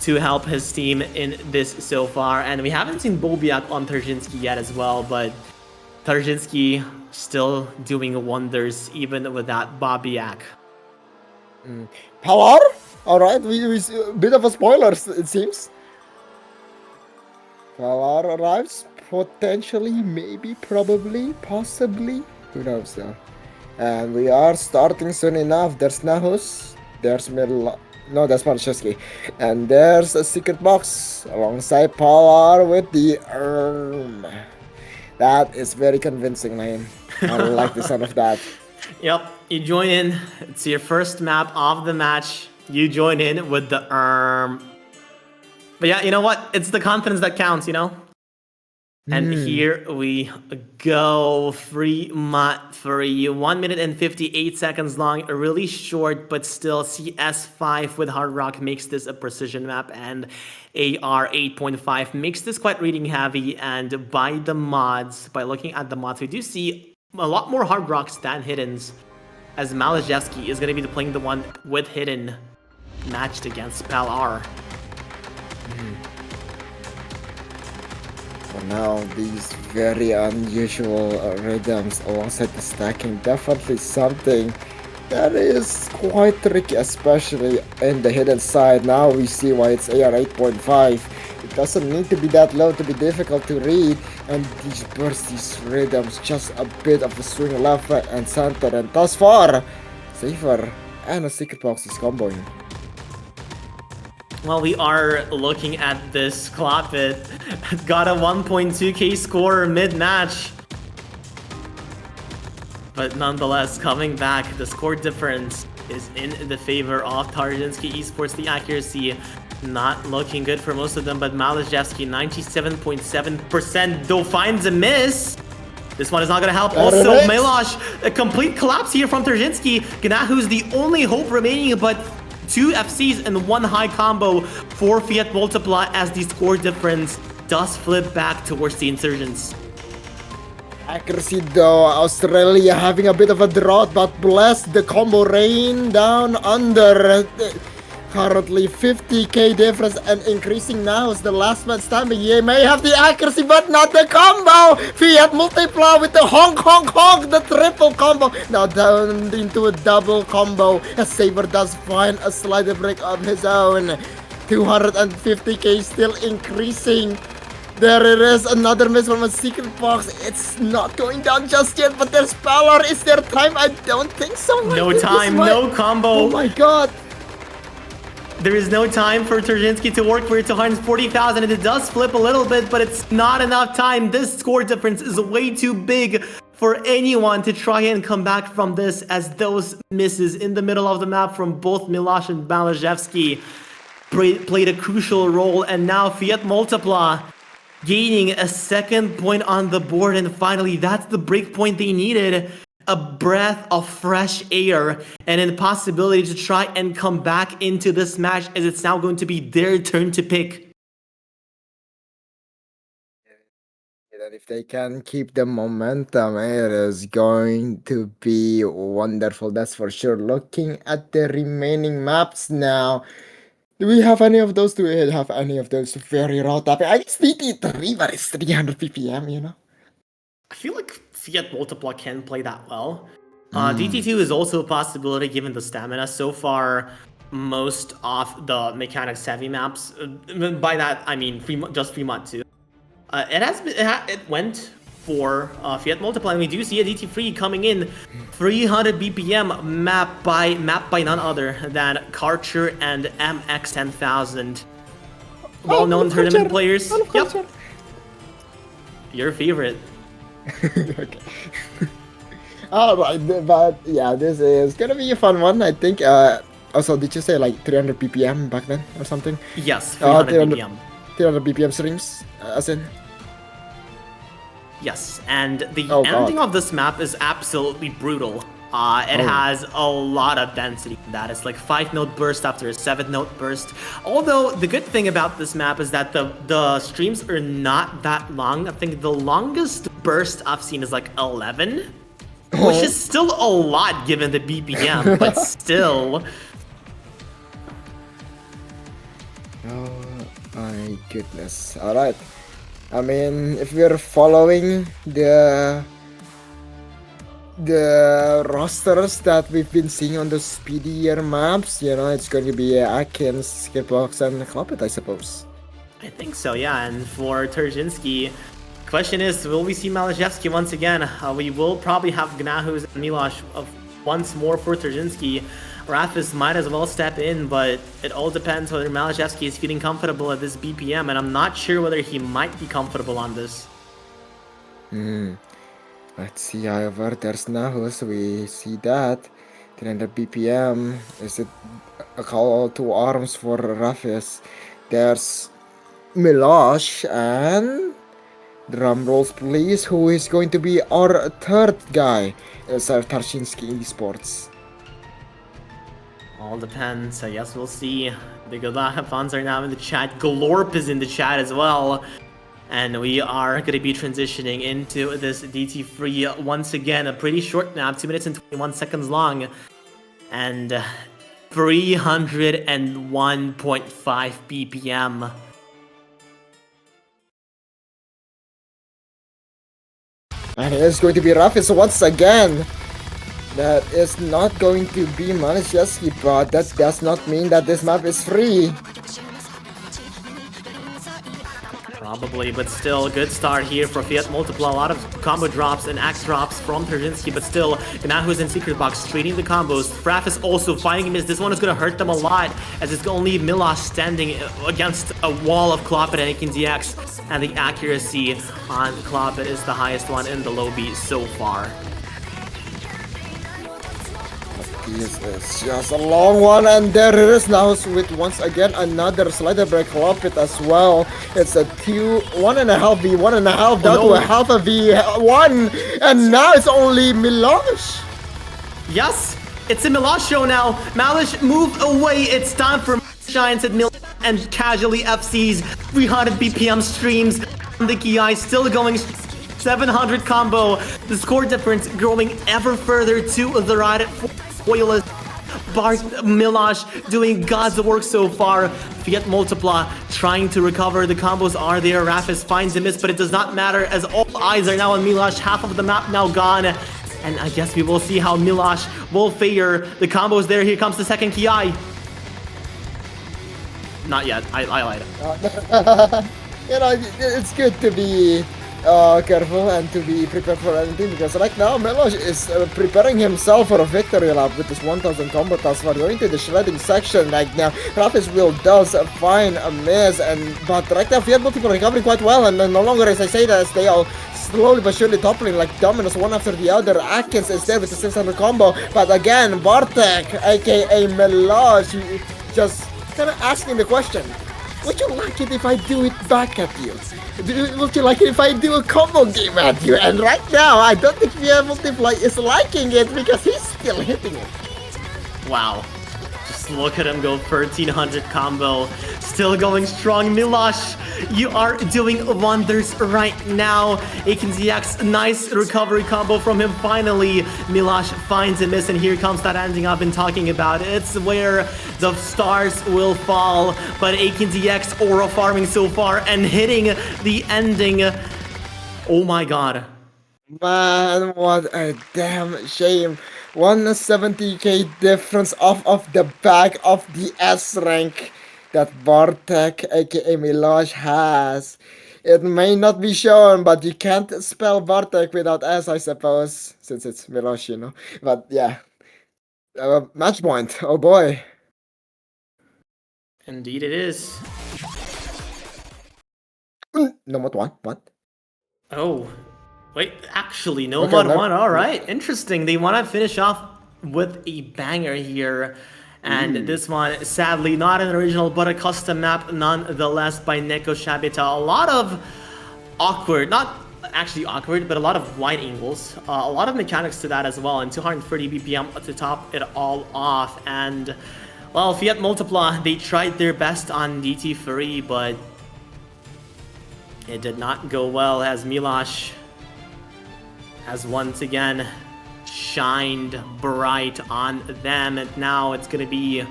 to help his team in this so far, and we haven't seen Bobiak on Tarczynski yet as well, but Tarczynski still doing wonders even with that Bobiak. Power? Alright, we a bit of a spoiler, it seems. Power arrives, potentially, maybe, probably, possibly. Who knows though. And we are starting soon enough. There's Nahus, there's no, that's Malchowski. And there's a secret box alongside Power with the That is very convincing, man. I like the sound of that. Yep, you join in. It's your first map of the match. You join in with the But yeah, you know what? It's the confidence that counts, you know? And here we go. Fremont 3, 1 minute and 58 seconds long. Really short, but still CS5 with Hard Rock makes this a precision map, and AR 8.5 makes this quite reading heavy. And by the mods, by looking at the mods, we do see a lot more Hard Rocks than Hiddens, as Malajewski is going to be playing the one with Hidden matched against Pal-R. For now, these very unusual rhythms alongside the stacking, definitely something that is quite tricky, especially in the hidden side. Now we see why it's AR 8.5. It doesn't need to be that low to be difficult to read, and these bursts, these rhythms, just a bit of a swing left, right, and center, and thus far, safer, and a secret box is comboing. Well, we are looking at this Klopit. Got a 1.2k score mid-match. But nonetheless, coming back, the score difference is in the favor of Tarczynski Esports. The accuracy not looking good for most of them, but Malajewski 97.7% though finds a miss. This one is not going to help. Also, Milosh, a complete collapse here from Tarczynski. Gnahu's the only hope remaining, but 2 FCs and 1 high combo for FIAT Multipla as the score difference does flip back towards the Insurgents. Accuracy though, Australia having a bit of a drought, but bless the combo rain down under. Currently 50k difference and increasing now as the last man standing. He may have the accuracy, but not the combo. FIAT Multipla with the honk, honk, honk, the triple combo. Now down into a double combo as Saber does find a slider break on his own. 250k still increasing. There it is, another miss from a secret box. It's not going down just yet, but there's Pal-R. Is there time? I don't think so. No time, no combo. Oh my god. There is no time for Tarczynski to work for 240,000, and it does flip a little bit, but it's not enough time. This score difference is way too big for anyone to try and come back from this, as those misses in the middle of the map from both Milosh and Malajewski played a crucial role. And now FIAT Multipla gaining a second point on the board, and finally that's the break point they needed. A breath of fresh air and an possibility to try and come back into this match, as it's now going to be their turn to pick. And if they can keep the momentum, it is going to be wonderful, that's for sure. Looking at the remaining maps now, do we have any of those? Do we have any of those very raw tapping? I guess DT3, but it's 300 ppm, you know? I feel like FIAT Multipla can play that well. DT2 is also a possibility given the stamina. So far, most of the mechanics heavy maps, by that I mean just Fremont 2. It went for FIAT Multipla, and we do see a DT3 coming in 300 BPM map by none other than Karcher and MX10000. well-known tournament culture. players. I love Yep. culture. Your favorite. Okay. Alright, but yeah, this is gonna be a fun one, I think. Also, did you say like 300 BPM back then or something? Yes, 300 BPM. 300 BPM streams, as in? Yes, and the Oh, ending God. of this map is absolutely brutal. It Oh. has a lot of density in that. It's like 5-note burst after a 7-note burst. Although the good thing about this map is that the streams are not that long. I think the longest burst I've seen is like 11, which is still a lot given the BPM, but still. Oh my goodness. Alright. I mean, if we're following the rosters that we've been seeing on the speedier maps, you know, it's going to be Atkins, Skipbox, and Kloppet, I suppose. I think so, yeah. And for Tarczynski, question is, will we see Malashevsky once again? We will probably have Gnahus and Milosh once more for Tarczynski. Rafis might as well step in, but it all depends whether Malashevsky is feeling comfortable at this BPM, and I'm not sure whether he might be comfortable on this. Let's see, however, there's Nahus, we see that. 300 BPM, is it a call to arms for Rafis? There's Milosh and... Drum rolls please, who is going to be our third guy? It's our Tarczynski Esports. All depends. I guess we'll see. The Godaha fans are now in the chat. Glorp is in the chat as well. And we are going to be transitioning into this DT free once again. A pretty short map, 2 minutes and 21 seconds long. And 301.5 BPM. And it is going to be Rafis once again. That is not going to be Malashevsky, but that does not mean that this map is free. Probably, but still, good start here for FIAT Multipla. A lot of combo drops and axe drops from Tarczynski, but still, Gnahu's in Secret Box trading the combos. Fraf is also finding miss. This one is going to hurt them a lot, as it's only Milosh standing against a wall of Kloppet and AkinDX, and the accuracy on Kloppet is the highest one in the lobby so far. This is just a long one, and there it is now with once again another slider break Kloppet as well. It's a 1.5 v 1.5 down to a half a v1, and now it's only Milosh. Yes, it's a Milosh show now. Malish, move away. It's time for Shines at Mil and casually FC's 300 BPM streams. The Ki still going 700 combo. The score difference growing ever further to the right at Foilist. Bart Milosh doing God's work so far. FIAT Multipla trying to recover. The combos are there. Rafis finds a miss, but it does not matter as all eyes are now on Milosh. Half of the map now gone. And I guess we will see how Milosh will fare. The combos there. Here comes the second Ki. Not yet. I lied. You know, it's good to be careful and to be prepared for anything, because right now Milosh is preparing himself for a victory lap with his 1000 combo task. We're going to the shredding section right now. Rafis will does find a miss, but right now FIAT Multipla recovering quite well, and no longer, as I say that, as they all slowly but surely toppling like dominoes one after the other. Atkins is there with the 600 combo, but again Bartek, aka Milosh, just kind of asking the question, would you like it if I do it back at you? Would you like it if I do a combo game at you? And right now, I don't think FIAT Multipla is liking it, because he's still hitting it. Wow. Just look at him go 1300 combo. Still going strong. Milosh, you are doing wonders right now. AkinDX, nice recovery combo from him finally. Milosh finds a miss, and here comes that ending I've been talking about. It's where the stars will fall, but AkinDX aura farming so far and hitting the ending. Oh my god. Man, what a damn shame. 170k difference off of the back of the S rank that Bartek, aka Milosh, has. It may not be shown, but you can't spell Bartek without S, I suppose, since it's Milosh, you know. But yeah, match point. Oh boy. Indeed it is. No mod 1, what? Oh, wait, actually, no Okay, mod no- 1. All right, interesting. They want to finish off with a banger here. And this one, sadly, not an original, but a custom map nonetheless by Neko Shabita. A lot of awkward, not actually awkward, but a lot of wide angles. A lot of mechanics to that as well, and 230 BPM to top it all off. And, well, Fiat Multipla, they tried their best on DT3, but it did not go well as Milosh has once again shined bright on them, and now it's gonna be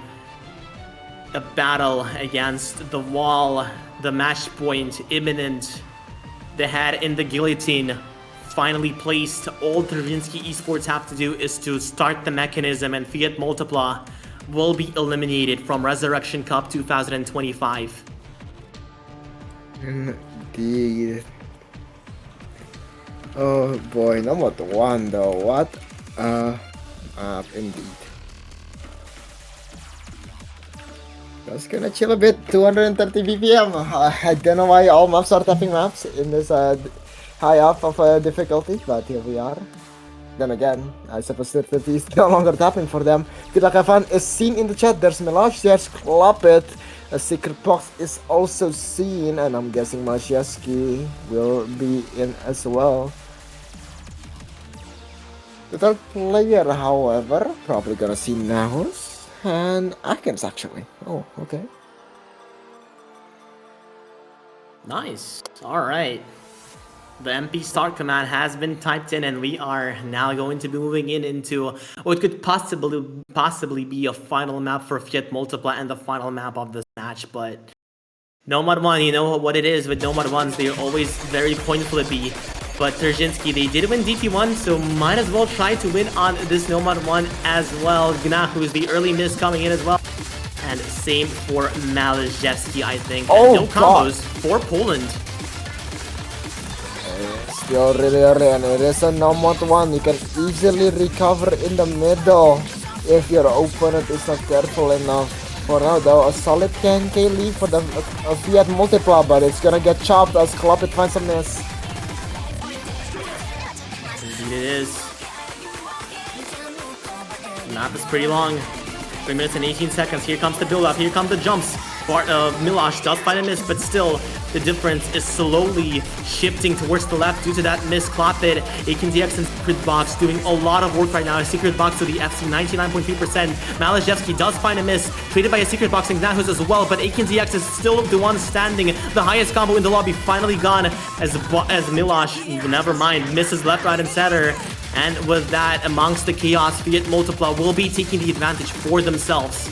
a battle against the wall, the match point imminent, the head in the guillotine finally placed. All tarczynski esports have to do is to start the mechanism, and Fiat Multipla will be eliminated from Resurrection Cup 2025. Indeed. Oh boy, no mod 1 though, what? Indeed. Just gonna chill a bit, 230 BPM. I don't know why all maps are tapping maps in this high up of difficulty, but here we are. Then again, I suppose 30 is no longer tapping for them. Tilakavan is seen in the chat, there's Melage, there's Klapit. A secret box is also seen, and I'm guessing Mashevsky will be in as well. The third player, however, probably gonna see Nahus and Akins actually. Oh, okay. Nice. All right. The MP start command has been typed in, and we are now going to be moving into what could possibly be a final map for Fiat Multipla and the final map of this match. But no mod 1, you know what it is with no mod 1s, they're always very point flippy. But Tarczynski, they did win DT1, so might as well try to win on this no mod 1 as well. Gnahu is the early miss coming in as well. And same for Malajewski, I think. Oh, and no combos for Poland. Still really early, and it is a no mod 1. You can easily recover in the middle if your opponent is not careful enough. For now though, a solid 10k lead for the Fiat Multipla, but it's gonna get chopped as Klapit finds a miss. Indeed it is. The map is pretty long. 3 minutes and 18 seconds. Here comes the build-up. Here come the jumps. Milosh does find a miss, but still, the difference is slowly shifting towards the left due to that miss. Klapit, AKNTX in Secret Box doing a lot of work right now. A Secret Box to the FC, 99.3%. Malajewski does find a miss, traded by a Secret Box in Gnahus as well, but AKNTX is still the one standing. The highest combo in the lobby finally gone as Milosh, never mind, misses left, right, and center. And with that, amongst the chaos, Fiat Multipla will be taking the advantage for themselves.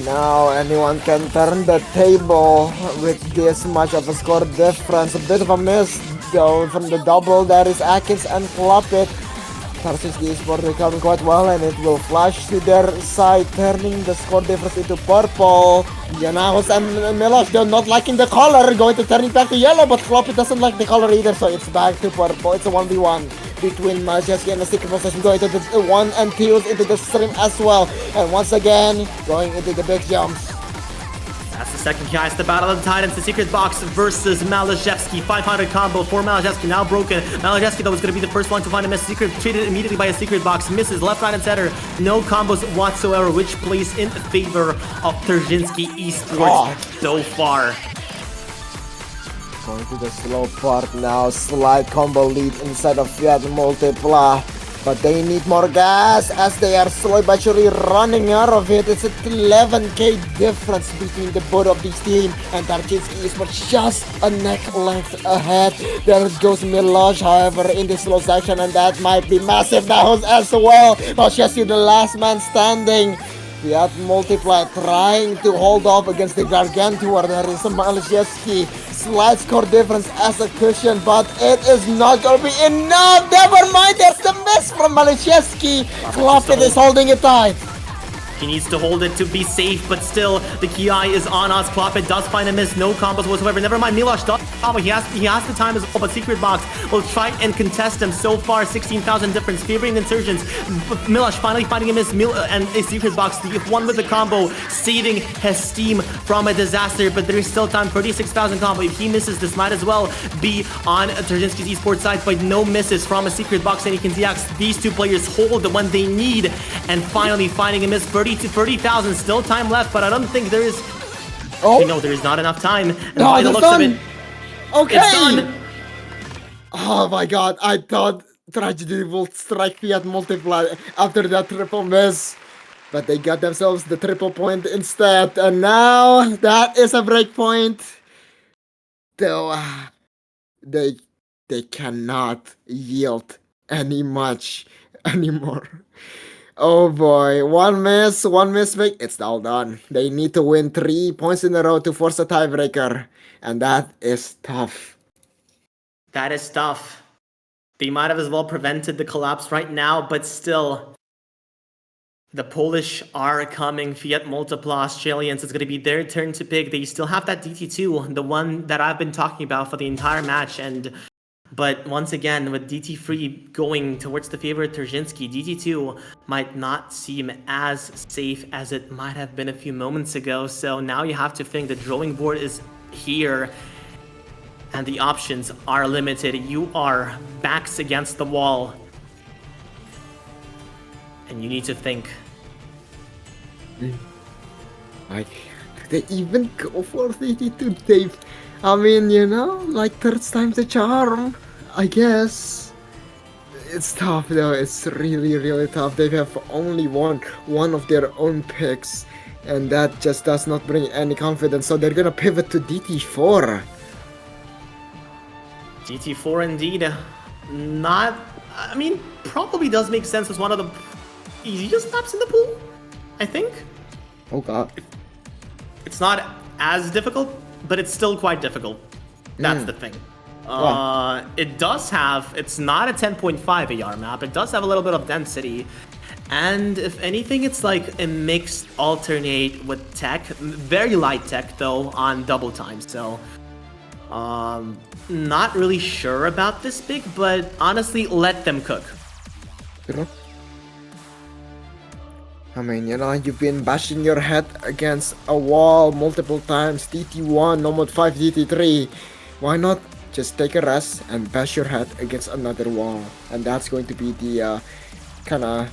Now anyone can turn the table with this much of a score difference. A bit of a miss though from the double. There is Akins and Klapit. Tarczynski is recovering quite well, and it will flash to their side, turning the score difference into purple. Janahos and Milosh, they're not liking the color, going to turn it back to yellow, but Klapit doesn't like the color either, so it's back to purple. It's a 1v1 between Mashevsky and the Secret Possession, going to the 1 and 2s into the stream as well. And once again, going into the big jumps. That's the second guy. It's the Battle of the Titans, the Secret Box versus Malajewski. 500 combo for Malajewski, now broken. Malajewski, though, was going to be the first one to find a miss. Secret treated immediately by a Secret Box. Misses left, right, and center. No combos whatsoever, which plays in favor of Tarczynski Esports so far. Going to the slow part now. Slight combo lead inside of Fiat Multipla. But they need more gas as they are slowly but surely running out of it. It's an 11k difference between the both of these teams, and Tarczynski is just a neck length ahead. There goes Milosh, however, in the slow section, and that might be massive now as well. Mashevsky, the last man standing. Fiat Multipla trying to hold off against the Gargantua. There is a Malajewski. Slight score difference as a cushion, but it is not going to be enough. Never mind, there's the miss from Malajewski. Klapit is holding it tight. He needs to hold it to be safe, but still, the Ki is on us. Clopit does find a miss, no combos whatsoever. Never mind, Milosh does combo. He has the time as well, but Secret Box will try and contest him. So far, 16,000 difference, favoring the Insurgents. Milosh finally finding a miss, and a Secret Box, the one with the combo, saving his team from a disaster, but there is still time, 36,000 combo. If he misses, this might as well be on Tarczynski's esports side, but no misses from a Secret Box, and he can see these two players hold the one they need, and finally finding a miss. 30 to 30,000, still time left, but I don't think there is. Oh no, there is not enough time. And no, by the it's looks done. of it, Okay. it's done. Oh my god, I thought Tragedy would strike Fiat Multipla after that triple miss. But they got themselves the triple point instead. And now that is a break point. Though they cannot yield any much anymore. Oh boy, one mistake, it's all done. They need to win 3 points in a row to force a tiebreaker. And that is tough. That is tough. They might have as well prevented the collapse right now, but still. The Polish are coming. Fiat Multipla Australians, it's going to be their turn to pick. They still have that DT2, the one that I've been talking about for the entire match. But once again, with DT3 going towards the favorite Tarczynski, DT2 might not seem as safe as it might have been a few moments ago. So now you have to think the drawing board is here and the options are limited. You are backs against the wall. And you need to think. Like, do they even go for DT2, Dave? I mean, you know, like third time's a charm, I guess. It's tough though, it's really, really tough. They have only won one of their own picks, and that just does not bring any confidence, so they're gonna pivot to DT4. DT4 indeed. Not, I mean, probably does make sense as one of the easiest maps in the pool, I think. Oh god. It's not as difficult, but it's still quite difficult. That's the thing. It does have, it's not a 10.5 AR map, it does have a little bit of density. And if anything, it's like a mixed alternate with tech, very light tech though, on double time. So, not really sure about this pick, but honestly, let them cook. I mean, you know, you've been bashing your head against a wall multiple times. DT1, no mod 5, DT3. Why not just take a rest and bash your head against another wall? And that's going to be the kinda,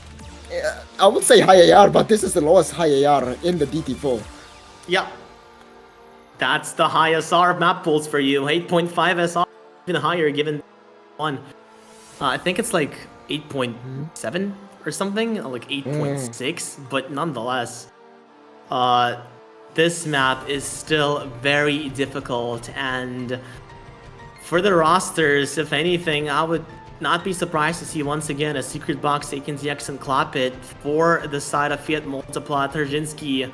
I would say high AR, but this is the lowest high AR in the DT4. Yeah. That's the high SR map pools for you. 8.5 SR, even higher given one. I think it's like 8.7 or something, like 8.6, but nonetheless, this map is still very difficult, and for the rosters, if anything, I would not be surprised to see once again a Secret Box, AKNZX, and Clopit for the side of Fiat Multipla. Tarczynski,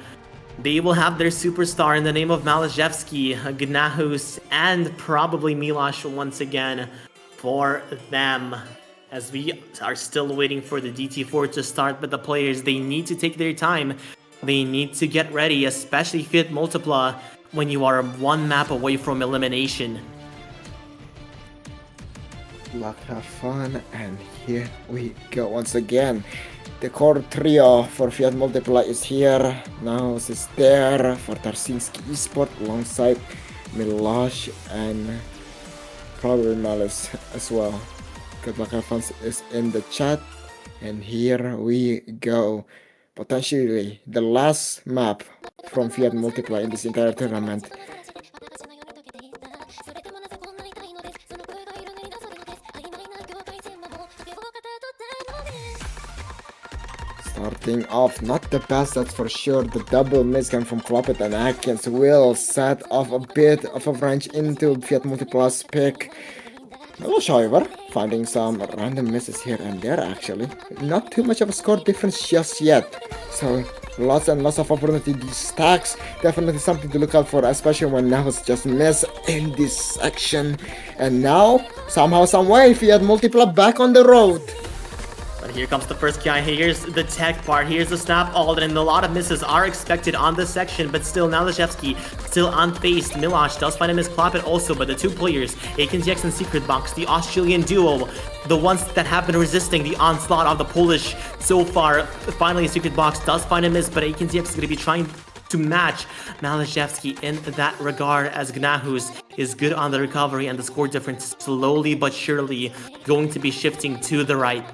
they will have their superstar in the name of Malazhevsky, Gnahus, and probably Milosh once again for them. As we are still waiting for the DT4 to start, but the players, they need to take their time. They need to get ready, especially Fiat Multipla, when you are one map away from elimination. Luck, have fun, and here we go once again. The core trio for Fiat Multipla is here. Now is there for Tarczynski Esports alongside Milosh and probably Malice as well. Good luck, have fun is in the chat, and here we go. Potentially the last map from Fiat Multipla in this entire tournament. Starting off, not the best, that's for sure. The double miscam from Clopit and Atkins will set off a bit of a wrench into Fiat Multipla's pick. Milosh, however, finding some random misses here and there actually. Not too much of a score difference just yet. So lots and lots of opportunity. These stacks, definitely something to look out for, especially when Nahus just missed in this section. And now, somehow, someway, Fiat Multipla back on the road. But Here comes the first guy. Here's the tech part. Here's the snap ult, and a lot of misses are expected on this section, but still Nalashevsky still unfazed. Milosh does find a miss Clappet also, but the two players, AKNTX and Secret Box, the Australian duo, the ones that have been resisting the onslaught of the Polish so far. Finally, Secret Box does find a miss, but AKNTX is going to be trying to match Malashevsky in that regard, as Gnahus is good on the recovery, and the score difference slowly but surely going to be shifting to the right.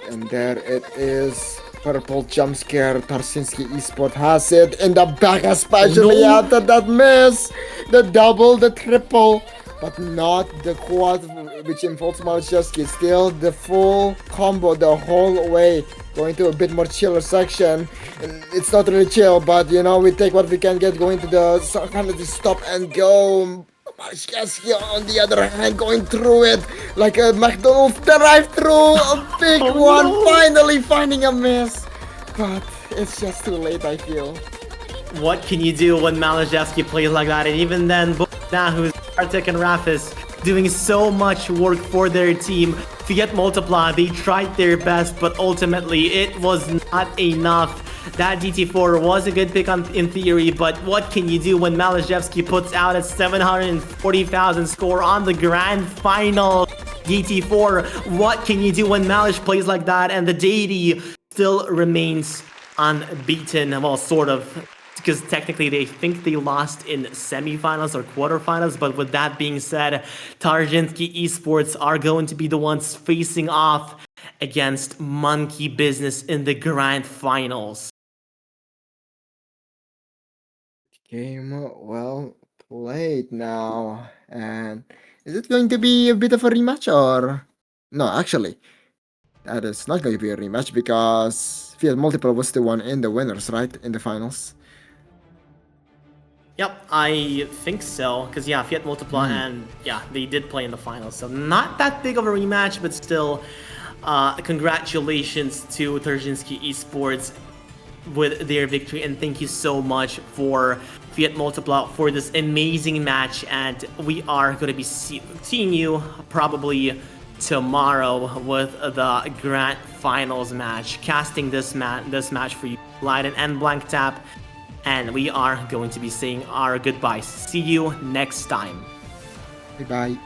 And there it is. Purple jump scare. Tarczynski Esport has it in the back, especially after that miss. The double, the triple, but not the quad, which involves Malashevsky. Still the full combo the whole way. Going to a bit more chiller section. And it's not really chill, but you know, we take what we can get. Going to the kind of the stop and go. Malashevsky on the other hand going through it like a McDonald's drive-thru. A big one, finally finding a miss. But it's just too late, I feel. What can you do when Malashevsky plays like that? And even then, Gnahus, Arctic and Rafis doing so much work for their team. FIAT Multipla, they tried their best, but ultimately it was not enough. That DT4 was a good pick in theory, but what can you do when Malashevsky puts out a 740,000 score on the grand final? DT4, what can you do when Malish plays like that and the deity still remains unbeaten? Well, sort of, because technically they think they lost in semifinals or quarterfinals, but with that being said, Tarczynski Esports are going to be the ones facing off against Monkey Business in the grand finals. Game well played now. And is it going to be a bit of a rematch or no? Actually, that is not going to be a rematch because FIAT Multiple was the one in the winners, right? In the finals. Yep, I think so, because yeah, FIAT Multipla and yeah, they did play in the finals, so not that big of a rematch, but still, congratulations to Tarczynski Esports with their victory, and thank you so much for FIAT Multipla for this amazing match, and we are going to be seeing you probably tomorrow with the grand finals match, casting this match for you, Leiden and Blank Tap, and we are going to be saying our goodbyes. See you next time. Bye bye.